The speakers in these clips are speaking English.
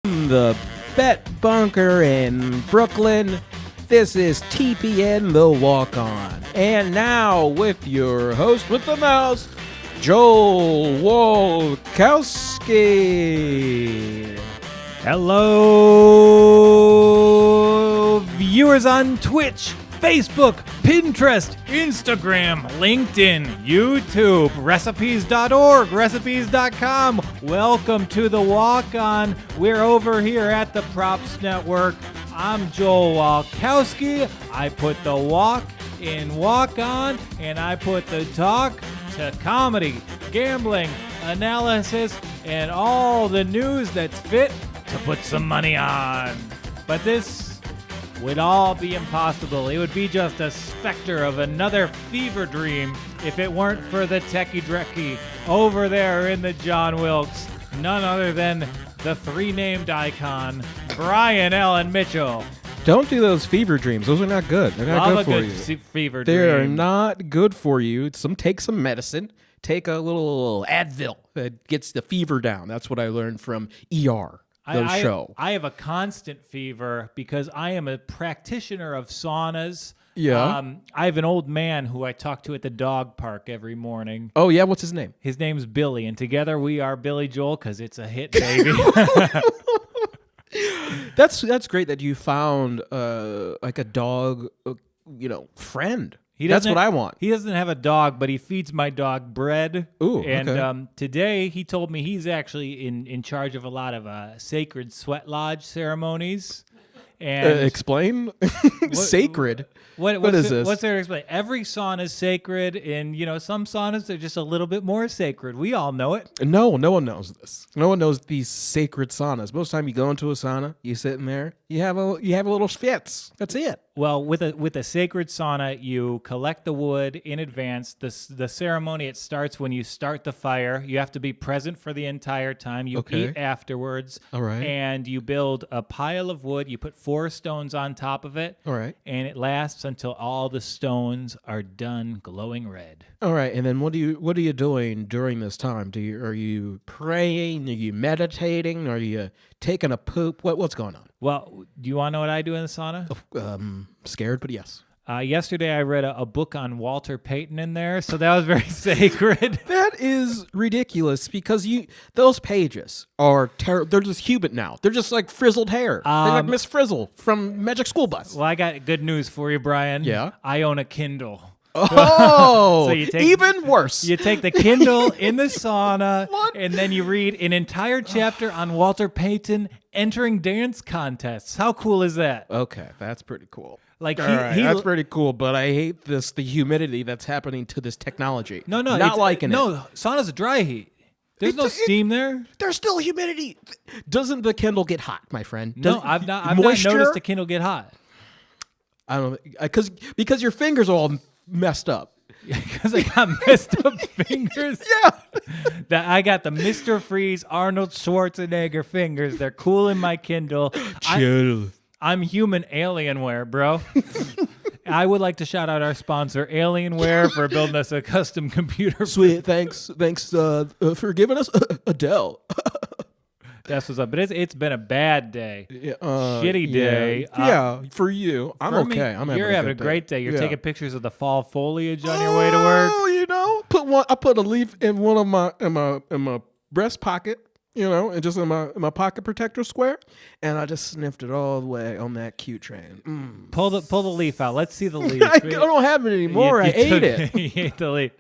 The Bet Bunker in Brooklyn. This is TPN The Walk On. And now with your host with the mouse, Joel Walkowski. Hello, viewers on Twitch, Facebook, Pinterest, Instagram, LinkedIn, YouTube, recipes.org, recipes.com. Welcome to The Walk On. We're over here at the Props Network. I'm Joel Walkowski. I put the walk in Walk On, and I put the talk to comedy, gambling, analysis, and all the news that's fit to put some money on. But this would all be impossible. It would be just a specter of another fever dream if it weren't for the techie drecky over there in the John Wilkes, none other than the three-named icon, Brian Allen Mitchell. Don't do those fever dreams. Those are not good. They're not good for you. Fever dream. They're not good for you. Take some medicine. Take a little Advil that gets the fever down. That's what I learned from ER. I have a constant fever because I am a practitioner of saunas. Yeah. I have an old man who I talk to at the dog park every morning. Oh, yeah? What's his name? His name's Billy, and together we are Billy Joel because it's a hit, baby. That's great that you found like a dog, friend. That's what I want. He doesn't have a dog, but he feeds my dog bread. Ooh, and okay. Today he told me he's actually in charge of a lot of sacred sweat lodge ceremonies. And explain? Sacred? What is this? What's there to explain? Every sauna is sacred, and some saunas are just a little bit more sacred. We all know it. No one knows this. No one knows these sacred saunas. Most of the time you go into a sauna, you sit in there, you have a little schwitz. That's it. Well, with a sacred sauna, you collect the wood in advance. The ceremony, it starts when you start the fire. You have to be present for the entire time. You eat afterwards. All right. And you build a pile of wood. You put 4 stones on top of it. All right. And it lasts until all the stones are done glowing red. All right. And then what are you doing during this time? Are you praying? Are you meditating? Are you taking a poop? What's going on? Well, do you want to know what I do in the sauna? Scared, but yes. Yesterday I read a book on Walter Payton in there, so that was very sacred. That is ridiculous because those pages are they're just human now. They're just like frizzled hair. They're like Miss Frizzle from Magic School Bus. Well, I got good news for you, Brian. Yeah? I own a Kindle. Oh, so even worse. You take the Kindle in the sauna, What? and then you read an entire chapter on Walter Payton entering dance contests. How cool is that? Okay, that's pretty cool. Like that's pretty cool, but I hate the humidity that's happening to this technology. No, not liking it. No, sauna's a dry heat. There's no steam there. There's still humidity. Doesn't the Kindle get hot, my friend? No, I've not noticed the Kindle get hot. I don't know, because your fingers are all messed up. Because I got messed up fingers. Yeah. I got the Mr. Freeze Arnold Schwarzenegger fingers. They're cool in my Kindle. Chill. I'm human Alienware, bro. I would like to shout out our sponsor, Alienware, for building us a custom computer. Sweet. Thanks for giving us Adele. That's what's up. But it's been a bad day. Shitty day. Yeah, for you. I'm okay. You're having a great day. You're taking pictures of the fall foliage on your way to work. Oh, I put a leaf in one of my breast pocket, and just in my pocket protector square, and I just sniffed it all the way on that Q train. Pull the leaf out. Let's see the leaf. I don't have it anymore. I ate it. You ate the leaf.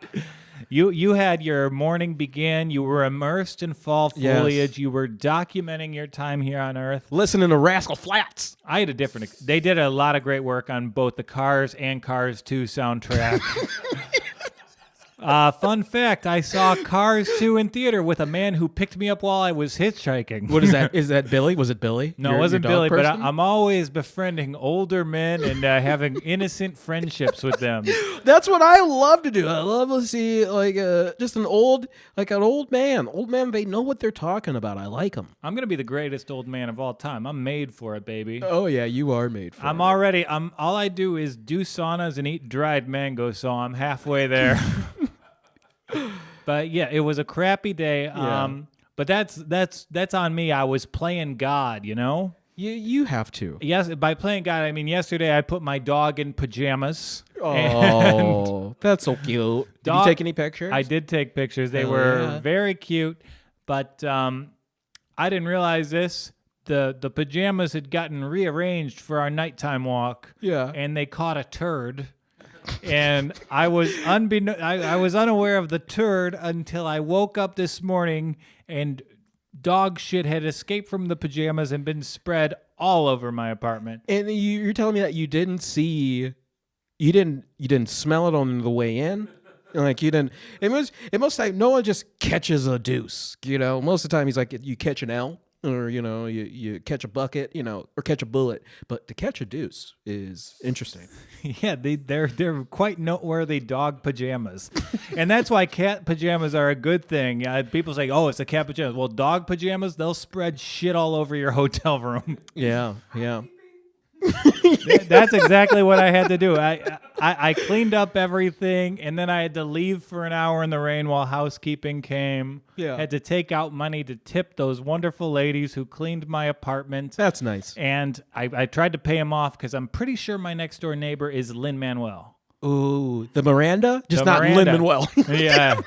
You had your morning begin. You were immersed in fall foliage. Yes. You were documenting your time here on Earth. Listening to Rascal Flatts. I had They did a lot of great work on both the Cars and Cars 2 soundtrack. Fun fact, I saw Cars 2 in theater with a man who picked me up while I was hitchhiking. What is that? Is that Billy? Was it Billy? No, it wasn't Billy, but I'm always befriending older men and having innocent friendships with them. That's what I love to do. I love to see just an old man. Old man, they know what they're talking about. I like them. I'm going to be the greatest old man of all time. I'm made for it, baby. Oh, yeah, you are made for it. All I do is do saunas and eat dried mango, so I'm halfway there. But yeah, it was a crappy day. Yeah. But that's on me. I was playing God, you know? You have to. Yes, by playing God, I mean yesterday I put my dog in pajamas. Oh, that's so cute. Did you take any pictures? I did take pictures. They Hell were yeah. very cute, but I didn't realize this. The pajamas had gotten rearranged for our nighttime walk. Yeah. And they caught a turd. And I was I was unaware of the turd until I woke up this morning and dog shit had escaped from the pajamas and been spread all over my apartment. And you're telling me that you didn't smell it on the way in? Like you didn't. Most like no one just catches a deuce. You know, most of the time he's like you catch an L. Or, you know, you catch a bucket, you know, or catch a bullet. But to catch a deuce is interesting. Yeah, they're quite noteworthy dog pajamas. And that's why cat pajamas are a good thing. People say, oh, it's a cat pajamas. Well, dog pajamas, they'll spread shit all over your hotel room. Yeah. That's exactly what I had to do. I cleaned up everything, and then I had to leave for an hour in the rain while housekeeping came. Yeah. Had to take out money to tip those wonderful ladies who cleaned my apartment. That's nice. And I tried to pay them off because I'm pretty sure my next door neighbor is Lin-Manuel. Ooh, the Miranda? Just The not Miranda. Lin-Manuel. Yeah.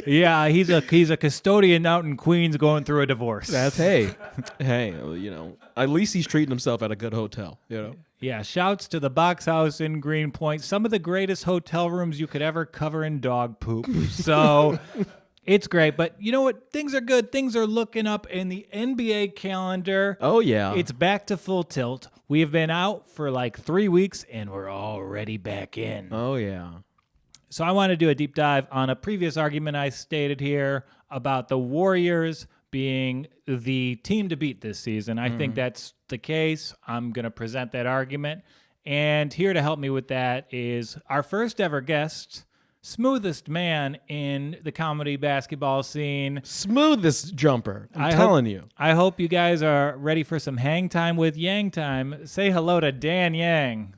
Yeah, he's a custodian out in Queens going through a divorce. Hey, you know, at least he's treating himself at a good hotel, you know? Yeah, shouts to the Box House in Greenpoint. Some of the greatest hotel rooms you could ever cover in dog poop. So it's great. But you know what? Things are good. Things are looking up in the NBA calendar. Oh, yeah. It's back to full tilt. We have been out for like 3 weeks, and we're already back in. Oh, yeah. So I want to do a deep dive on a previous argument I stated here about the Warriors being the team to beat this season. I think that's the case. I'm going to present that argument. And here to help me with that is our first ever guest, smoothest man in the comedy basketball scene. Smoothest jumper. I'm telling you. I hope you guys are ready for some hang time with Yang time. Say hello to Dan Yang.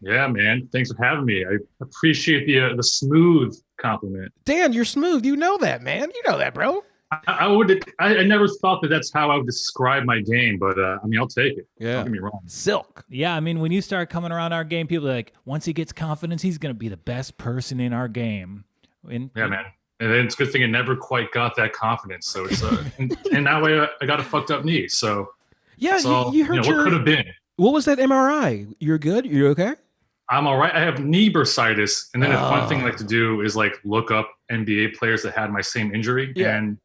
Yeah, man. Thanks for having me. I appreciate the smooth compliment. Dan, you're smooth. You know that, man. You know that, bro. I never thought that that's how I would describe my game, but I mean, I'll take it. Yeah. Don't get me wrong. Silk. Yeah, I mean, when you start coming around our game, people are like, once he gets confidence, he's going to be the best person in our game. Man. And then it's a good thing I never quite got that confidence. So it's and that way I got a fucked up knee. So yeah, you heard what could have been. What was that MRI? You're good? You're okay? I'm all right. I have knee bursitis. And then a fun thing I like to do is like look up NBA players that had my same injury. Yeah. And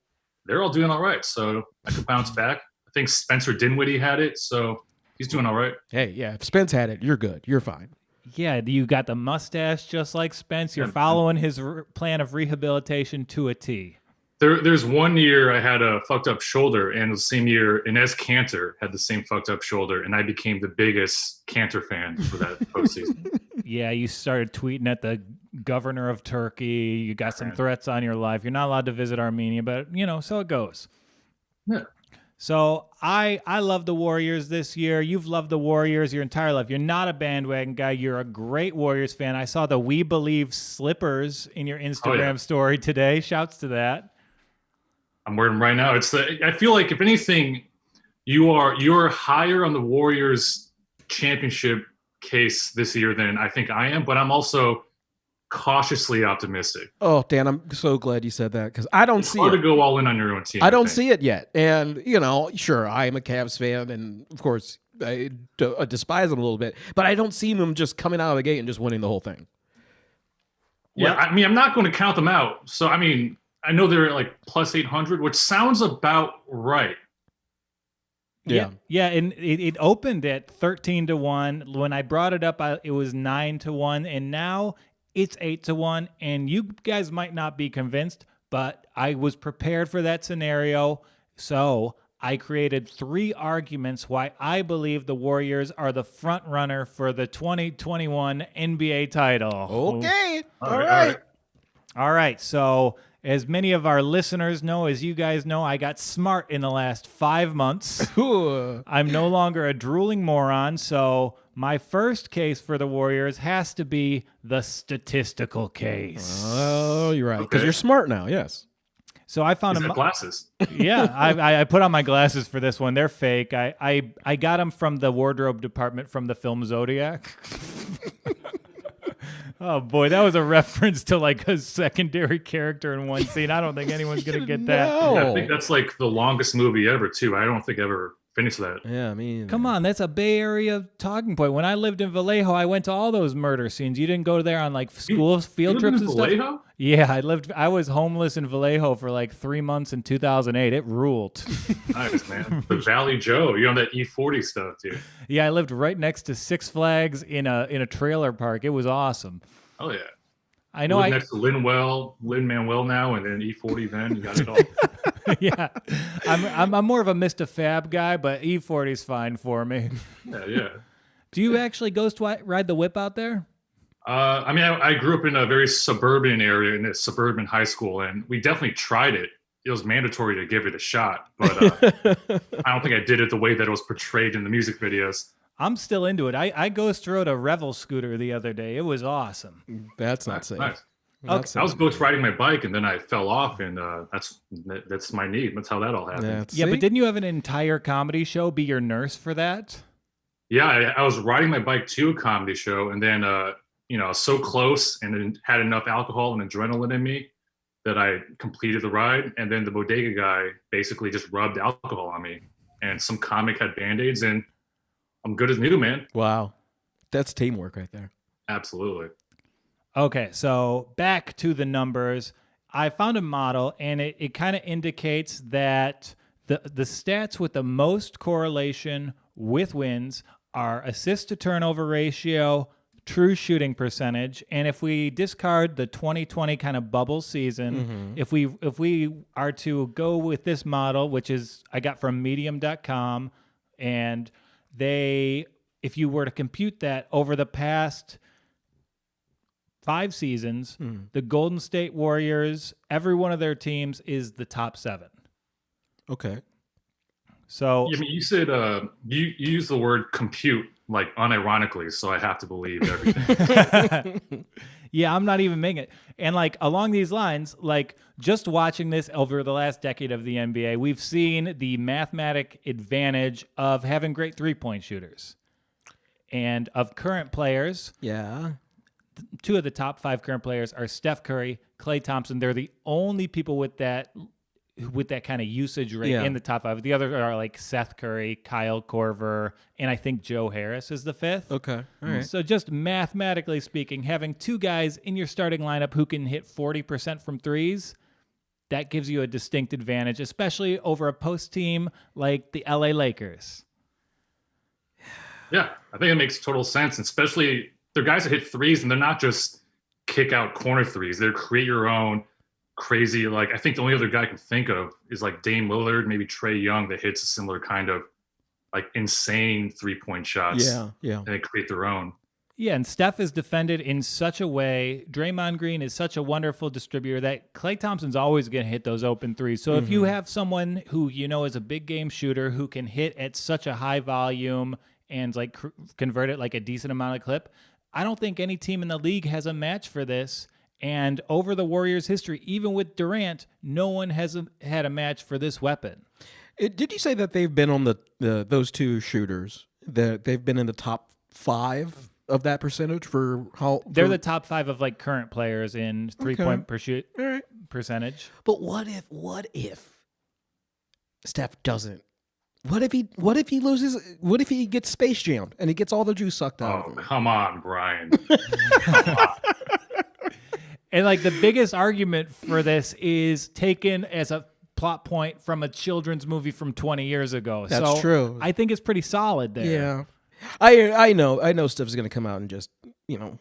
they're all doing all right. So I could bounce back. I think Spencer Dinwiddie had it. So he's doing all right. Hey, yeah. If Spence had it, you're good. You're fine. Yeah, you got the mustache just like Spence. You're following his plan of rehabilitation to a T. There's 1 year I had a fucked up shoulder, and the same year Inez Cantor had the same fucked up shoulder, and I became the biggest Cantor fan for that postseason. Yeah, you started tweeting at the governor of Turkey. You got some threats on your life. You're not allowed to visit Armenia, but, you know, so it goes. Yeah. So I love the Warriors this year. You've loved the Warriors your entire life. You're not a bandwagon guy. You're a great Warriors fan. I saw the We Believe slippers in your Instagram story today. Shouts to that. I'm wearing them right now. I feel like if anything, you're higher on the Warriors championship case this year than I think I am, but I'm also cautiously optimistic. Oh, Dan, I'm so glad you said that because I don't see it. It's hard to go all in on your own team. I don't see it yet. And, you know, sure, I am a Cavs fan, and, of course, I despise them a little bit, but I don't see them just coming out of the gate and just winning the whole thing. Yeah, I mean, I'm not going to count them out. So, I mean, I know they're like plus 800, which sounds about right. Yeah, and it opened at 13-1. When I brought it up, it was 9-1, and now it's 8-1. And you guys might not be convinced, but I was prepared for that scenario. So I created 3 arguments why I believe the Warriors are the front runner for the 2021 NBA title. Okay. All right. So as many of our listeners know, as you guys know, I got smart in the last 5 months. I'm no longer a drooling moron. So my first case for the Warriors has to be the statistical case. Oh, you're right. Because you're smart now, yes. So I found He's him. got glasses. Yeah, I put on my glasses for this one. They're fake. I got them from the wardrobe department from the film Zodiac. Oh boy, that was a reference to like a secondary character in one scene. I don't think anyone's gonna get that. No. Yeah, I think that's like the longest movie ever too. I don't think I ever finished that. Yeah, I mean, Come on, that's a Bay Area talking point. When I lived in Vallejo, I went to all those murder scenes. You didn't go there on like school field You trips live and in stuff? Vallejo? Yeah, I was homeless in Vallejo for like 3 months in 2008. It ruled. Nice, man. The Valley Joe. You're on that E40 stuff, dude. Yeah, I lived right next to Six Flags in a trailer park. It was awesome. Oh yeah. I You know live next to Lin Manuel now, and then E40. Then you got it all. yeah. I'm more of a Mr. Fab guy, but E40's fine for me. Yeah. Do you actually ghost ride the whip out there? I mean, I grew up in a very suburban area in a suburban high school, and we definitely tried it. It was mandatory to give it a shot, but I don't think I did it the way that it was portrayed in the music videos. I'm still into it. I ghost rode a Revel scooter the other day. It was awesome. that's not safe. Nice. That's I was not ghost safe. riding my bike, and then I fell off, and that's my need. That's how that all happened. Yeah, See? but didn't you have an entire comedy show be your nurse for that? Yeah, I was riding my bike to a comedy show, and then so close, and then had enough alcohol and adrenaline in me that I completed the ride. And then the bodega guy basically just rubbed alcohol on me, and some comic had Band-Aids, and I'm good as new, man. Wow, that's teamwork right there. Absolutely. Okay, so back to the numbers. I found a model, and it kind of indicates that the stats with the most correlation with wins are assist to turnover ratio, true shooting percentage, and if we discard the 2020 kind of bubble season, if we are to go with this model, which is I got from medium.com, and if you were to compute that over the past 5 seasons, the Golden State Warriors, every one of their teams is the top 7. Okay. So I mean, you said you used the word compute like unironically, so I have to believe everything. yeah, I'm not even making it. And like along these lines, like just watching this over the last decade of the NBA, we've seen the mathematic advantage of having great 3-point shooters. And of current players, Yeah. 2 of the top 5 current players are Steph Curry, Klay Thompson. They're the only people with that kind of usage rate in the top 5. The others are like Seth Curry, Kyle Korver, and I think Joe Harris is the 5th. Okay. All right. So just mathematically speaking, having 2 guys in your starting lineup who can hit 40% from threes, that gives you a distinct advantage, especially over a post team like the LA Lakers. Yeah, I think it makes total sense, especially they're guys that hit threes, and they're not just kick out corner threes. They're create your own crazy, like I think the only other guy I can think of is like Dame Lillard, maybe Trae Young, that hits a similar kind of like insane 3-point shots. Yeah. And they create their own. Yeah, and Steph is defended in such a way. Draymond Green is such a wonderful distributor that Klay Thompson's always going to hit those open threes. So if you have someone who you know is a big game shooter who can hit at such a high volume and like convert it like a decent amount of clip, I don't think any team in the league has a match for this. And over the Warriors' history, even with Durant, no one has had a match for this weapon. Did you say that they've been on those 2 shooters? That they've been in the top 5 of that percentage for how? They're the top 5 of like current players in 3-point per shoot All right. percentage. But what if Steph doesn't? What if he loses? What if he gets space jammed and he gets all the juice sucked out Oh, of him? come on, Brian. And like the biggest argument for this is taken as a plot point from a children's movie from 20 years ago. That's true. I think it's pretty solid there. Yeah, I know Steph's gonna come out and just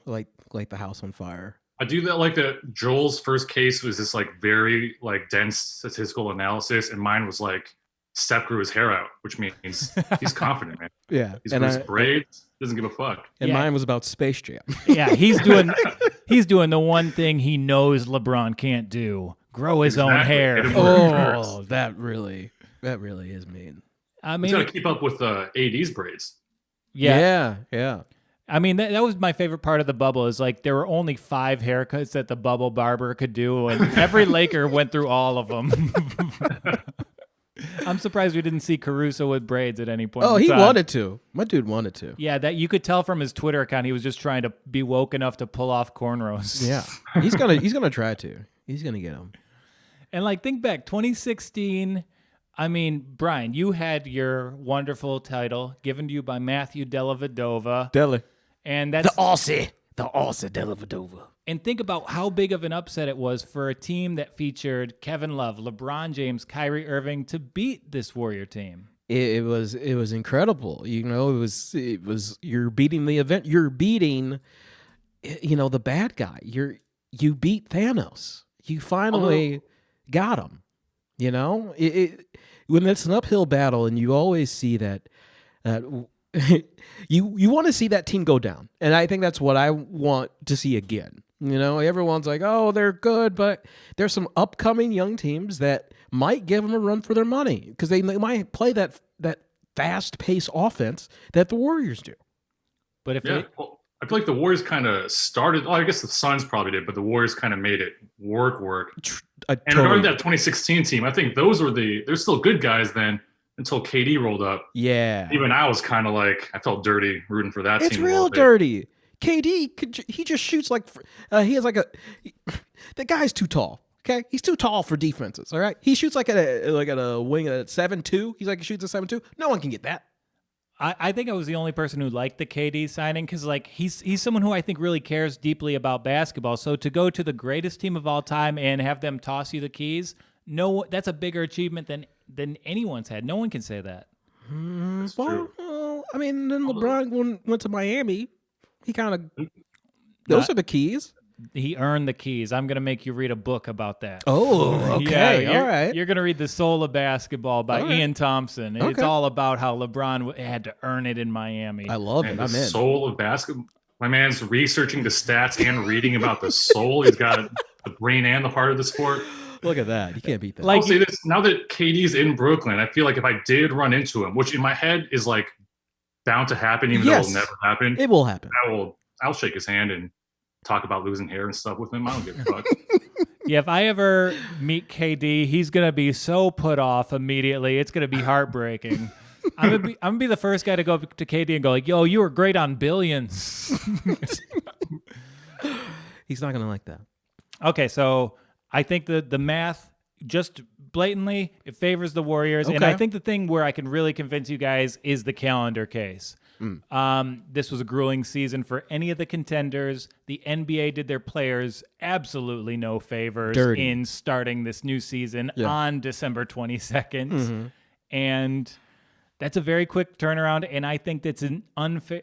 light the house on fire. I do that like that. Joel's first case was this like very like dense statistical analysis, and mine was like Steph grew his hair out, which means he's confident, man. Yeah, He's grew his braids, doesn't give a fuck. And Yeah. mine was about Space Jam. Yeah, he's doing the one thing he knows LeBron can't do: grow his own Exactly. hair. Hit him Oh, that really is mean. I He's mean, got to keep up with AD's braids. yeah. Yeah. I mean, that was my favorite part of the bubble is like there were only 5 haircuts that the bubble barber could do, and every Laker went through all of them. I'm surprised we didn't see Caruso with braids at any point. Oh, in he time. wanted to. My dude wanted to. Yeah, that you could tell from his Twitter account he was just trying to be woke enough to pull off cornrows. Yeah, he's gonna try to. He's gonna get him. And like think back, 2016. I mean, Brian, you had your wonderful title given to you by Matthew Dellavedova. Deli. And that's Aussie Dellavedova. And think about how big of an upset it was for a team that featured Kevin Love, LeBron James, Kyrie Irving to beat this Warrior team. It was incredible. You know, it was you're beating the event. You're beating, the bad guy. You beat Thanos. You finally got him. You know, when it's an uphill battle, and you always see that you want to see that team go down, and I think that's what I want to see again. You know, everyone's like, oh, they're good, but there's some upcoming young teams that might give them a run for their money because they might play that fast-paced offense that the Warriors do. But if well, I feel like the Warriors kind of started. Oh, I guess the Suns probably did, but the Warriors kind of made it work. And regarding that 2016 team, I think they're still good guys then until KD rolled up. Yeah. Even I was kind of like, I felt dirty rooting for that team. It's real dirty. KD, he just shoots like he has like the guy's too tall. Okay, he's too tall for defenses. All right, he shoots like at a wing at 7'2". He shoots a 7'2". No one can get that. I think I was the only person who liked the KD signing because like he's someone who I think really cares deeply about basketball. So to go to the greatest team of all time and have them toss you the keys, no, that's a bigger achievement than anyone's had. No one can say that. Well, I mean, then LeBron went to Miami. He kind of those are the keys. He earned the keys. I'm going to make you read a book about that. Oh, okay. Yeah, all right. You're going to read The Soul of Basketball by Ian Thompson. And It's all about how LeBron had to earn it in Miami. I love it. I'm in. The soul of basketball. My man's researching the stats and reading about the soul. He's got the brain and the heart of the sport. Look at that. You can't beat that. I'll say this. Now that KD's in Brooklyn, I feel like if I did run into him, which in my head is like bound to happen, even though it'll never happen. It will happen. I'll shake his hand and talk about losing hair and stuff with him. I don't give a fuck. Yeah, if I ever meet KD, he's going to be so put off immediately. It's going to be heartbreaking. I'm gonna be the first guy to go to KD and go like, yo, you were great on Billions. He's not going to like that. Okay, so I think the math just blatantly, it favors the Warriors. Okay. And I think the thing where I can really convince you guys is the calendar case. This was a grueling season for any of the contenders. The NBA did their players absolutely no favors in starting this new season on December 22nd. Mm-hmm. And that's a very quick turnaround, and I think that's an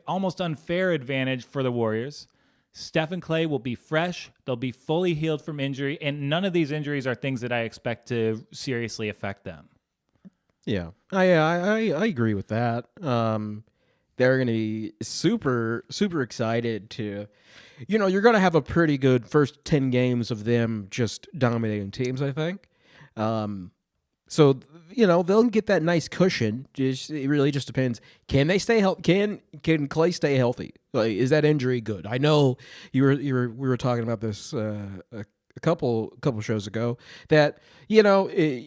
almost unfair advantage for the Warriors. Steph and Clay will be fresh. They'll be fully healed from injury, and none of these injuries are things that I expect to seriously affect them. Yeah, I agree with that. They're going to be super, super excited to, you're going to have a pretty good first 10 games of them just dominating teams, I think. So, they'll get that nice cushion. It really just depends. Can they stay healthy? Can Clay stay healthy? Like, is that injury good? I know we were talking about this a couple shows ago that,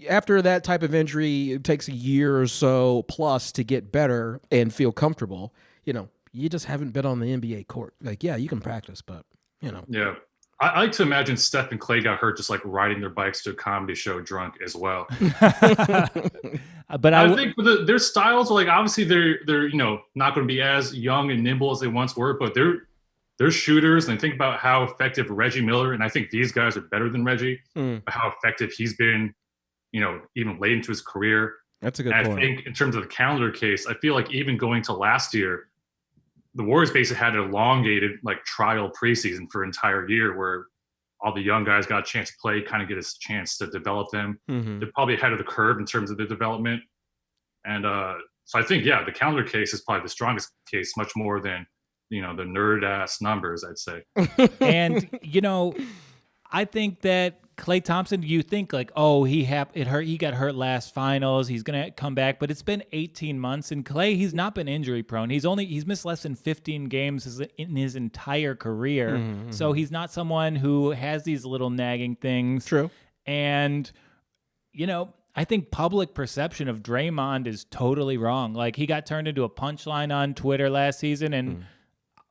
after that type of injury, it takes a year or so plus to get better and feel comfortable. You just haven't been on the NBA court. Like, yeah, you can practice, but, Yeah. I like to imagine Steph and Clay got hurt just like riding their bikes to a comedy show drunk as well. But I think their styles are like, obviously they're not going to be as young and nimble as they once were, but they're shooters. And think about how effective Reggie Miller, and I think these guys are better than Reggie, how effective he's been, even late into his career. That's a good point. I think in terms of the calendar case, I feel like even going to last year, the Warriors basically had an elongated trial preseason for an entire year where all the young guys got a chance to play, kind of get a chance to develop them. Mm-hmm. They're probably ahead of the curve in terms of their development. And so I think, the calendar case is probably the strongest case, much more than, the nerd ass numbers, I'd say. And, I think that Klay Thompson, you think like, oh, he got hurt last finals, he's gonna come back, but it's been 18 months, and Klay, he's not been injury prone. He's missed less than 15 games in his entire career, so he's not someone who has these little nagging things. True. And I think public perception of Draymond is totally wrong. Like, he got turned into a punchline on Twitter last season, and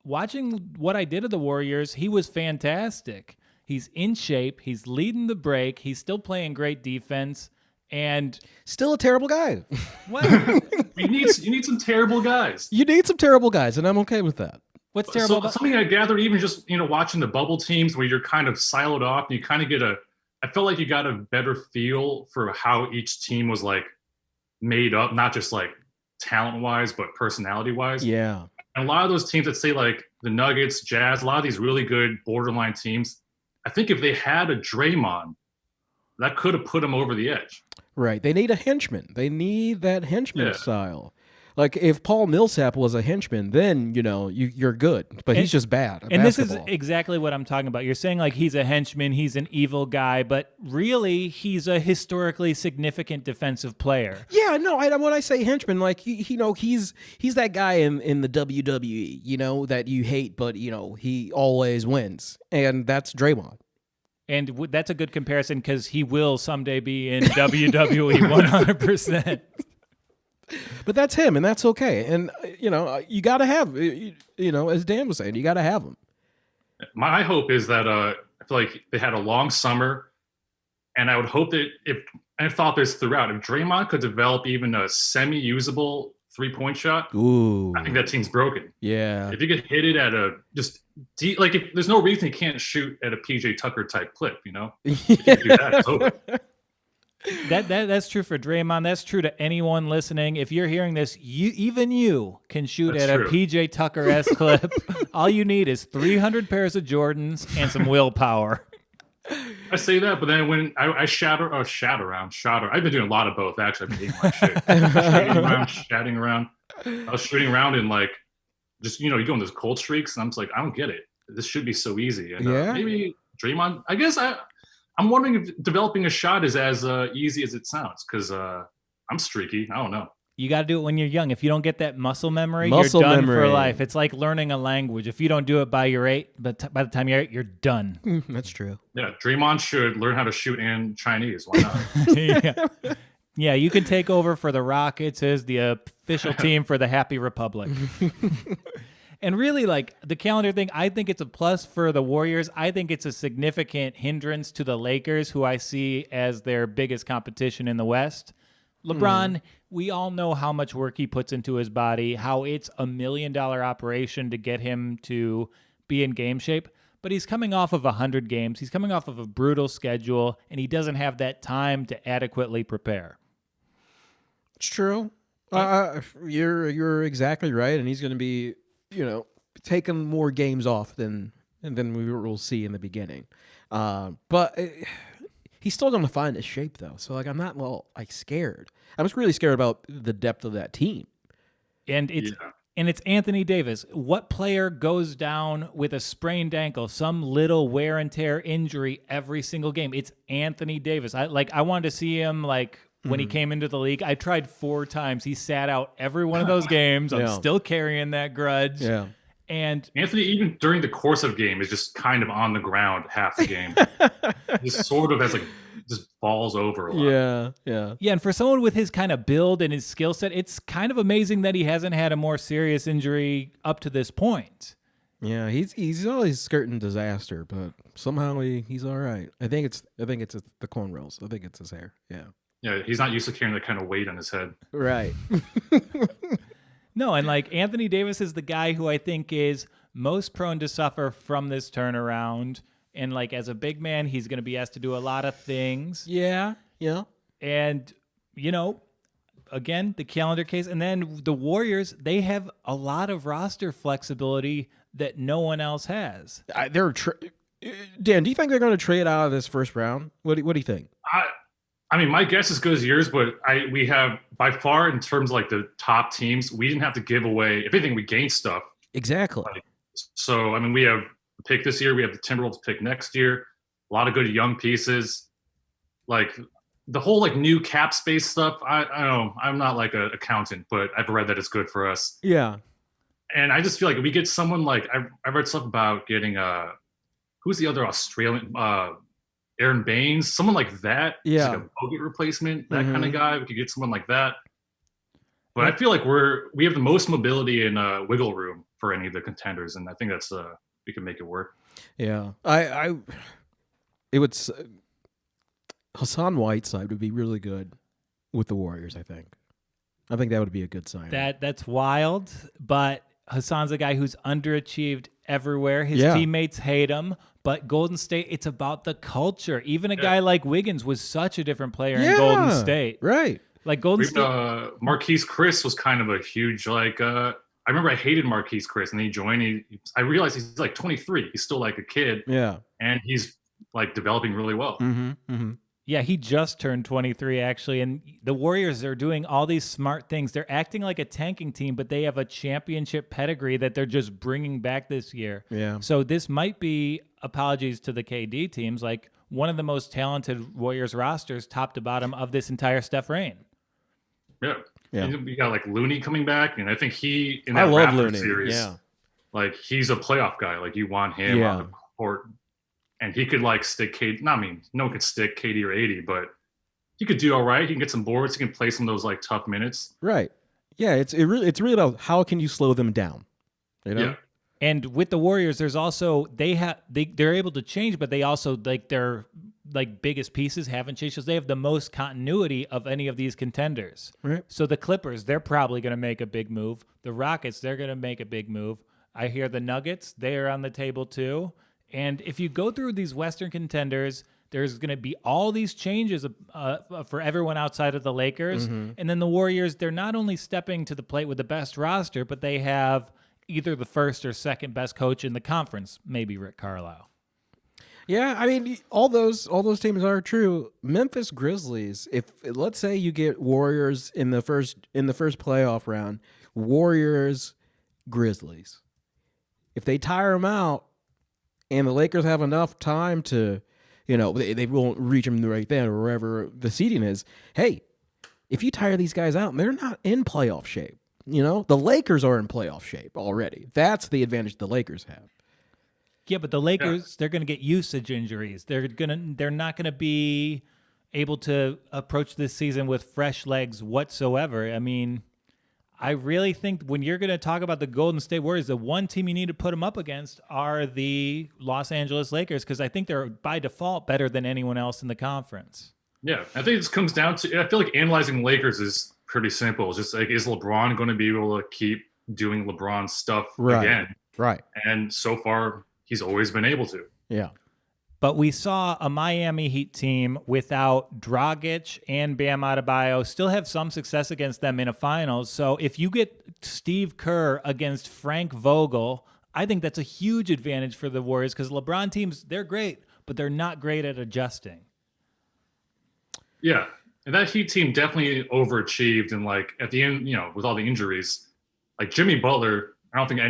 watching what I did of the Warriors, he was fantastic. He's in shape. He's leading the break. He's still playing great defense, and still a terrible guy. What? you need some terrible guys. You need some terrible guys, and I'm okay with that. What's terrible about something I gathered, even just watching the bubble teams where you're kind of siloed off, and you kind of get I felt like you got a better feel for how each team was like made up, not just like talent wise, but personality wise. Yeah. And a lot of those teams that say like the Nuggets, Jazz, a lot of these really good borderline teams, I think if they had a Draymond, that could have put them over the edge. Right. They need a henchman. They need that henchman style. Like, if Paul Millsap was a henchman, then, you're good. But he's just bad at And basketball. This is exactly what I'm talking about. You're saying, like, he's a henchman, he's an evil guy, but really, he's a historically significant defensive player. Yeah, no, when I say henchman, like, he's that guy in the WWE, that you hate, but, he always wins. And that's Draymond. And that's a good comparison because he will someday be in WWE 100%. But that's him, and that's okay. And, you got to have, as Dan was saying, you got to have him. My hope is that I feel like they had a long summer, and I would hope that I've thought this throughout, if Draymond could develop even a semi-usable three-point shot, Ooh. I think that team's broken. Yeah. If you could hit it at if there's no reason he can't shoot at a PJ Tucker type clip, If you can do that, it's over. That's true for Draymond. That's true to anyone listening. If you're hearing this, even you can shoot That's at true. a PJ Tucker-esque clip. All you need is 300 pairs of Jordans and some willpower. I say that, but then when I shatter, I've been doing a lot of both, actually. I've been eating my shit. Shouting around. I was shooting around and like, just, you're doing those cold streaks, and I'm just like, I don't get it. This should be so easy. And maybe Draymond, I guess I'm wondering if developing a shot is as easy as it sounds, because I'm streaky. I don't know. You got to do it when you're young. If you don't get that muscle memory, you're done for life. It's like learning a language. If you don't do it by your 8, but by the time you're 8, you're done. That's true. Yeah, Draymond should learn how to shoot in Chinese. Why not? Yeah, you can take over for the Rockets as the official team for the Happy Republic. And really, like, the calendar thing, I think it's a plus for the Warriors. I think it's a significant hindrance to the Lakers, who I see as their biggest competition in the West. LeBron, we all know how much work he puts into his body, how it's $1 million operation to get him to be in game shape. But he's coming off of 100 games. He's coming off of a brutal schedule, and he doesn't have that time to adequately prepare. It's true. You're exactly right, and he's going to be, taking more games off than we will see in the beginning. But he's still going to find his shape, though. So, like, I'm not scared. I'm just really scared about the depth of that team. And it's Anthony Davis. What player goes down with a sprained ankle, some little wear and tear injury every single game? It's Anthony Davis. I wanted to see him when he came into the league. I tried 4 times. He sat out every one of those games. I'm still carrying that grudge. Yeah. And Anthony, even during the course of game, is just kind of on the ground half the game. Just sort of has just falls over a lot. Yeah. Yeah, and for someone with his kind of build and his skill set, it's kind of amazing that he hasn't had a more serious injury up to this point. Yeah, he's always skirting disaster, but somehow he's all right. I think it's the cornrows. I think it's his hair. Yeah. Yeah, he's not used to carrying that kind of weight on his head. Right. No, and Anthony Davis is the guy who I think is most prone to suffer from this turnaround. And as a big man, he's going to be asked to do a lot of things. Yeah. And, again, the calendar case. And then the Warriors, they have a lot of roster flexibility that no one else has. Dan, do you think they're going to trade out of this first round? What do you think? I mean, my guess is as good as yours, but we have by far, in terms of the top teams, we didn't have to give away. If anything, we gained stuff. Exactly. So, I mean, we have a pick this year. We have the Timberwolves pick next year. A lot of good young pieces. Like the whole like new cap space stuff. I don't know. I'm not like an accountant, but I've read that it's good for us. Yeah. And I just feel like if we get someone like I read stuff about getting who's the other Australian Aaron Baines, someone like that. Yeah. Like a Bogut replacement, that kind of guy. We could get someone like that. But I feel like we have the most mobility and wiggle room for any of the contenders, and I think that's we can make it work. Yeah, it would. Hassan Whiteside would be really good with the Warriors. I think that would be a good sign. That's wild, but Hassan's a guy who's underachieved everywhere. His teammates hate him, but Golden State, it's about the culture. Even a guy like Wiggins was such a different player in Golden State, right? Like Golden State. Marquise Chris was kind of a huge I remember I hated Marquise Chris, and then he joined. I realized he's like 23. He's still like a kid. Yeah, and he's like developing really well. Yeah, he just turned 23 actually, and the Warriors are doing all these smart things. They're acting like a tanking team, but they have a championship pedigree that they're just bringing back this year. Yeah. So this might be, apologies to the KD teams, like one of the most talented Warriors rosters, top to bottom, of this entire Steph reign. Yeah. You got like Looney coming back, and I think he in I that love Raptors Looney. series, Yeah. like he's a playoff guy. Like you want him on the court, and he could like stick KD. No, I mean, no one could stick KD or 80, but he could do all right. He can get some boards. He can play some of those like tough minutes. Right. Yeah. It's really about how can you slow them down. You know. Yeah. And with the Warriors, there's also they're able to change, but they also like their like biggest pieces haven't changed because they have the most continuity of any of these contenders. Right. So the Clippers, they're probably going to make a big move. The Rockets, they're going to make a big move. I hear the Nuggets, they are on the table too. And if you go through these Western contenders, there's going to be all these changes for everyone outside of the Lakers. And then the Warriors, they're not only stepping to the plate with the best roster, but they have either the first or second best coach in the conference, maybe Rick Carlisle. Yeah, I mean, all those teams are true. Memphis Grizzlies. If let's say you get Warriors in the first playoff round, Warriors Grizzlies. If they tire them out, and the Lakers have enough time to, they won't reach them right then or wherever the seeding is. Hey, if you tire these guys out, they're not in playoff shape. The Lakers are in playoff shape already. That's the advantage the Lakers have. Yeah, but the Lakers, they're going to get usage injuries. They're not going to be able to approach this season with fresh legs whatsoever. I mean, I really think when you're going to talk about the Golden State Warriors, the one team you need to put them up against are the Los Angeles Lakers, because I think they're by default better than anyone else in the conference. Yeah, I think it comes down to, I feel like analyzing Lakers is pretty simple. It's just like, is LeBron going to be able to keep doing LeBron stuff again? Right. And so far, he's always been able to. Yeah. But we saw a Miami Heat team without Dragic and Bam Adebayo still have some success against them in a finals. So if you get Steve Kerr against Frank Vogel, I think that's a huge advantage for the Warriors, because LeBron teams, they're great, but they're not great at adjusting. Yeah. And that Heat team definitely overachieved. And like at the end, with all the injuries, like Jimmy Butler, I don't think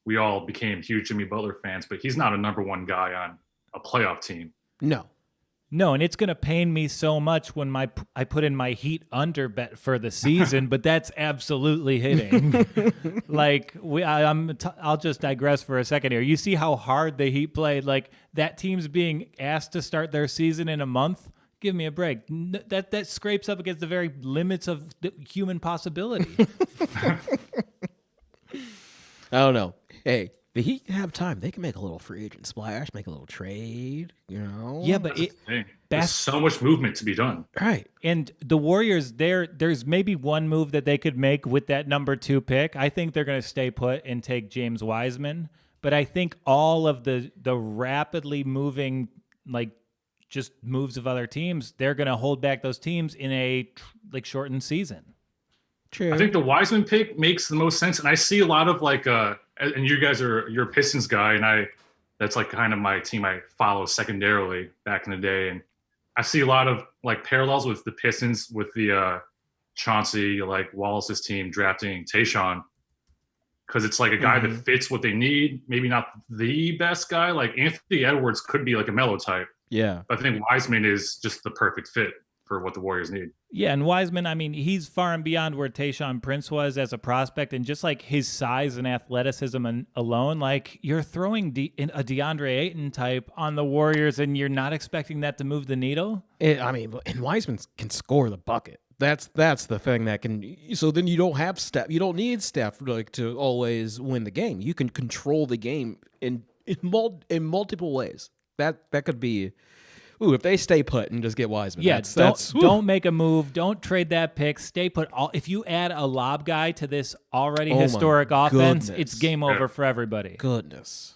we all became huge Jimmy Butler fans, but he's not a number one guy on a playoff team. No, and it's going to pain me so much when I put in my Heat under bet for the season, but that's absolutely hitting. I'll just digress for a second here. You see how hard the Heat played. Like, that team's being asked to start their season in a month. Give me a break. That scrapes up against the very limits of the human possibility. I don't know. Hey, the Heat have time. They can make a little free agent splash, make a little trade, Yeah, but there's so much movement to be done. Right. And the Warriors, there's maybe one move that they could make with that number 2 pick. I think they're going to stay put and take James Wiseman. But I think all of the rapidly moving, just moves of other teams, they're going to hold back those teams in a shortened season. True. I think the Wiseman pick makes the most sense, and I see a lot of and you guys you're a Pistons guy, and that's like kind of my team I follow secondarily back in the day, and I see a lot of parallels with the Pistons with the Chauncey Wallace's team drafting Tayshaun, because it's like a guy that fits what they need. Maybe not the best guy. Like Anthony Edwards could be like a Melo type. Yeah. But I think Wiseman is just the perfect fit for what the Warriors need. Yeah, and Wiseman, I mean, he's far and beyond where Tayshaun Prince was as a prospect, and just like his size and athleticism alone, like you're throwing a DeAndre Ayton type on the Warriors, and you're not expecting that to move the needle. And Wiseman can score the bucket. That's the thing that can. So then you don't have Steph. You don't need Steph like to always win the game. You can control the game in multiple ways. That could be. Ooh, if they stay put and just get Wiseman. Yeah, don't make a move. Don't trade that pick. Stay put. If you add a lob guy to this already historic offense, it's game over for everybody. Goodness.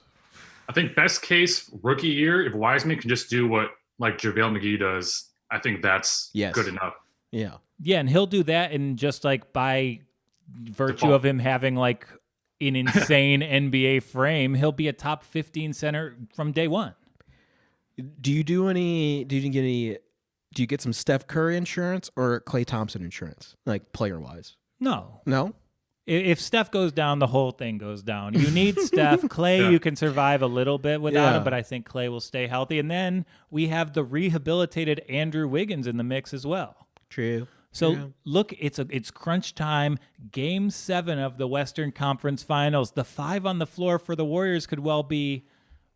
I think best case rookie year, if Wiseman can just do what like JaVale McGee does, I think that's good enough. Yeah. Yeah, and he'll do that, and just like by virtue of him having like an insane NBA frame, he'll be a top 15 center from day one. Do you get some Steph Curry insurance or Klay Thompson insurance, like player wise? No. If Steph goes down, the whole thing goes down. You need Steph. Klay, you can survive a little bit without him, but I think Klay will stay healthy. And then we have the rehabilitated Andrew Wiggins in the mix as well. True. So look, it's crunch time. Game 7 of the Western Conference Finals. The 5 on the floor for the Warriors could well be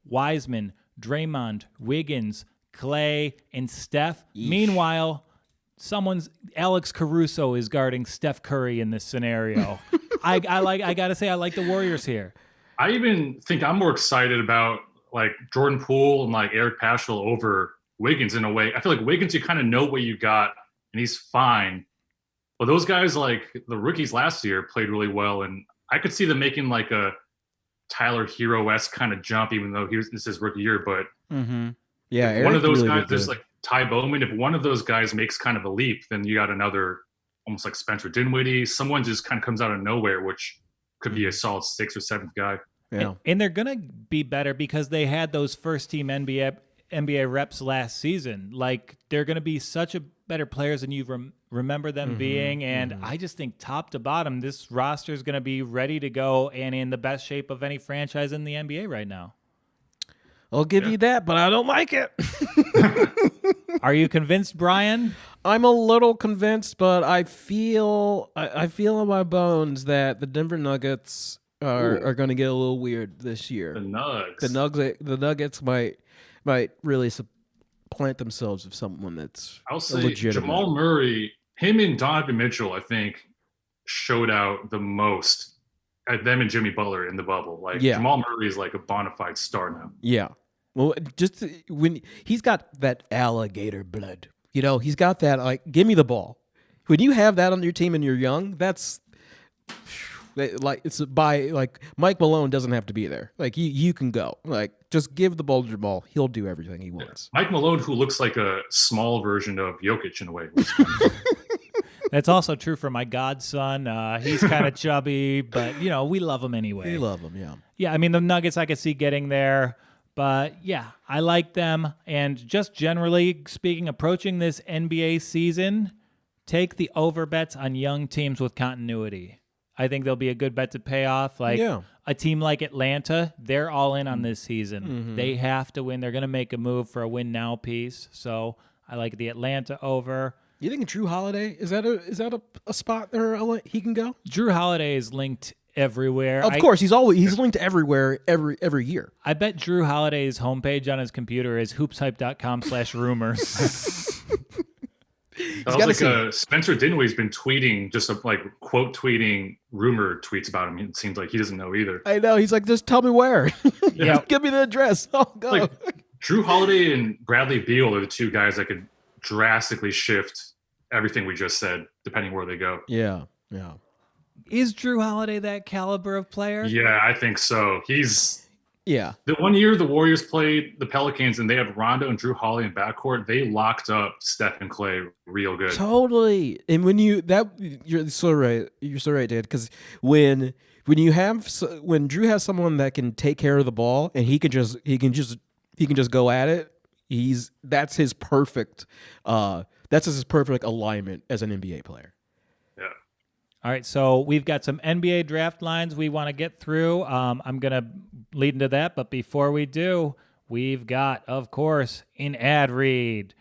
Wiseman, Draymond, Wiggins, Klay, and Steph. Yeesh. Meanwhile, Alex Caruso is guarding Steph Curry in this scenario. I gotta say, I like the Warriors here. I even think I'm more excited about like Jordan Poole and like Eric Paschal over Wiggins in a way. I feel like Wiggins, you kind of know what you got, and he's fine. But those guys, like the rookies last year, played really well, and I could see them making like a Tyler Hero-esque kind of jump, even though this is his rookie year. But yeah, one of those guys, there's like Ty Bowman. If one of those guys makes kind of a leap, then you got another, almost like Spencer Dinwiddie. Someone just kind of comes out of nowhere, which could be a solid 6th or 7th guy. Yeah, and they're gonna be better because they had those first team NBA reps last season. Like they're gonna be such a better players than you remember them being, and I just think top to bottom, this roster is going to be ready to go and in the best shape of any franchise in the NBA right now. I'll give you that, but I don't like it. Are you convinced, Brian? I'm a little convinced, but I feel in my bones that the Denver Nuggets are going to get a little weird this year. The Nuggets might really plant themselves with someone that's I'll say legitimate. Jamal Murray, him and Donovan Mitchell, I think, showed out the most at them and Jimmy Butler in the bubble. Like Jamal Murray is like a bona fide star now. Yeah. Well, just when he's got that alligator blood, he's got that like, give me the ball. When you have that on your team and you're young, that's like Mike Malone doesn't have to be there. Like you can go. Like just give the ball to Jamal. He'll do everything he wants. Mike Malone, who looks like a small version of Jokic in a way. That's also true for my godson. He's kind of chubby, but we love him anyway. We love him, yeah. Yeah, I mean the Nuggets I could see getting there, but yeah, I like them. And just generally speaking, approaching this NBA season, take the over bets on young teams with continuity. I think there'll be a good bet to pay off. Like a team like Atlanta, they're all in on this season. They have to win. They're going to make a move for a win now piece. So I like the Atlanta over. You think Drew Holiday is that a spot there he can go? Drew Holiday is linked everywhere. Of course, he's linked everywhere every year. I bet Drew Holiday's homepage on his computer is hoopshype.com/rumors. Spencer Dinwiddie's been tweeting, just quote tweeting rumor tweets about him. It seems like he doesn't know either. I know. He's like, just tell me where. Give me the address. I'll go. Like, Drew Holiday and Bradley Beal are the two guys that could drastically shift everything we just said, depending where they go. Yeah. Is Drew Holiday that caliber of player? Yeah, I think so. Yeah. The one year the Warriors played the Pelicans and they had Rondo and Drew Holiday in backcourt, they locked up Steph and Klay real good. Totally. And you're so right. You're so right, Dad. Because when Drew has someone that can take care of the ball and he can just go at it, that's his perfect alignment as an NBA player. Yeah. All right, so we've got some NBA draft lines we want to get through. I'm going to lead into that, but before we do, we've got, of course, an ad read.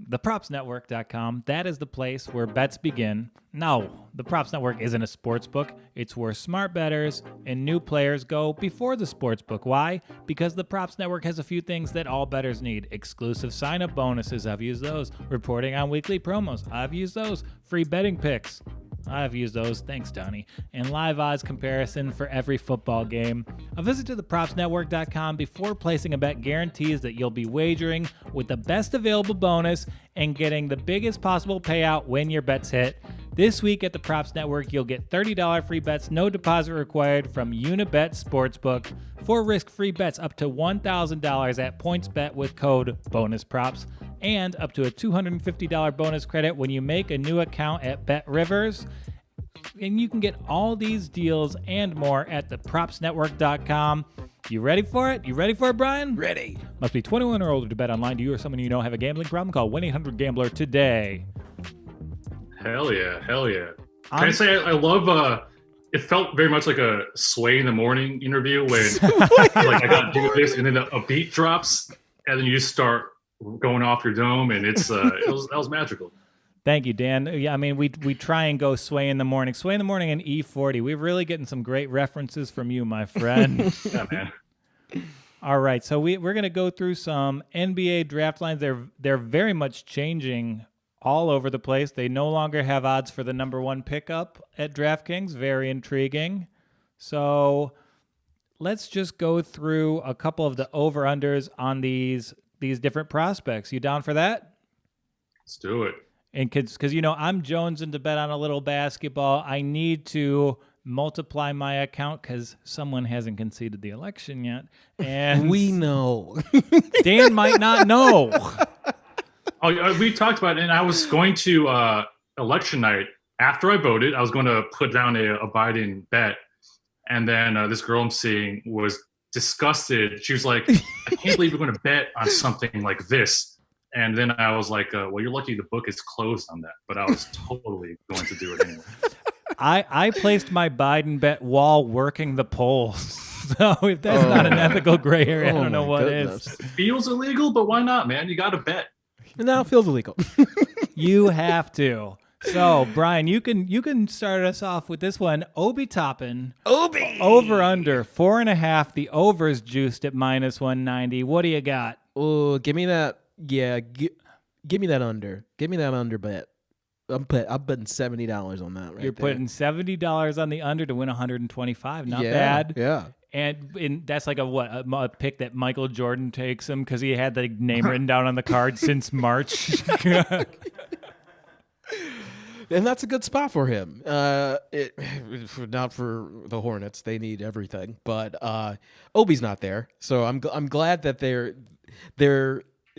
ThePropsNetwork.com, that is the place where bets begin. No, the Props Network isn't a sports book. It's where smart bettors and new players go before the sports book. Why? Because the Props Network has a few things that all bettors need. Exclusive sign-up bonuses, I've used those. Reporting on weekly promos, I've used those. Free betting picks, I've used those. Thanks, Donnie. And live odds comparison for every football game. A visit to thepropsnetwork.com before placing a bet guarantees that you'll be wagering with the best available bonus and getting the biggest possible payout when your bets hit. This week at the Props Network, you'll get $30 free bets, no deposit required from Unibet Sportsbook. 4 risk-free bets up to $1,000 at PointsBet with code BONUSPROPS. And up to a $250 bonus credit when you make a new account at BetRivers. And you can get all these deals and more at thepropsnetwork.com. You ready for it? You ready for it, Brian? Ready. Must be 21 or older to bet online. Do you or someone you know have a gambling problem? Call 1-800-GAMBLER today. Hell yeah. Can I say I love it felt very much like a Sway in the Morning interview when like I gotta do this and then a beat drops and then you just start going off your dome and it's that was magical. Thank you, Dan. Yeah, I mean, we try and go Sway in the Morning and E40. We're really getting some great references from you, my friend. Yeah, man. All right, so we're going to go through some NBA draft lines. They're very much changing all over the place. They no longer have odds for the number 1 pickup at DraftKings. Very intriguing. So let's just go through a couple of the over-unders on these different prospects. You down for that? Let's do it. And because I'm jonesing to bet on a little basketball, I need to multiply my account because someone hasn't conceded the election yet. And we know. Dan might not know. Oh, we talked about it, and I was going to election night after I voted. I was going to put down a Biden bet, and then this girl I'm seeing was disgusted. She was like, "I can't believe you're going to bet on something like this." And then I was like, "Well, you're lucky the book is closed on that." But I was totally going to do it anyway. I placed my Biden bet while working the polls. So if that's not an ethical gray area, I don't know what is. It feels illegal, but why not, man? You got to bet. Now it feels illegal. You have to. So, Brian, you can start us off with this one. Obi Toppin. Obi! Over under 4.5. The over's juiced at -190. What do you got? Oh, give me that. Yeah, give me that under. Give me that under bet. I'm betting $70 on that. You're putting $70 on the under to win 125. Not yeah, bad. Yeah. And that's like a pick that Michael Jordan takes him because he had the name written down on the card since March. And that's a good spot for him. Not for the Hornets; they need everything. But Obi's not there, so I'm glad that they're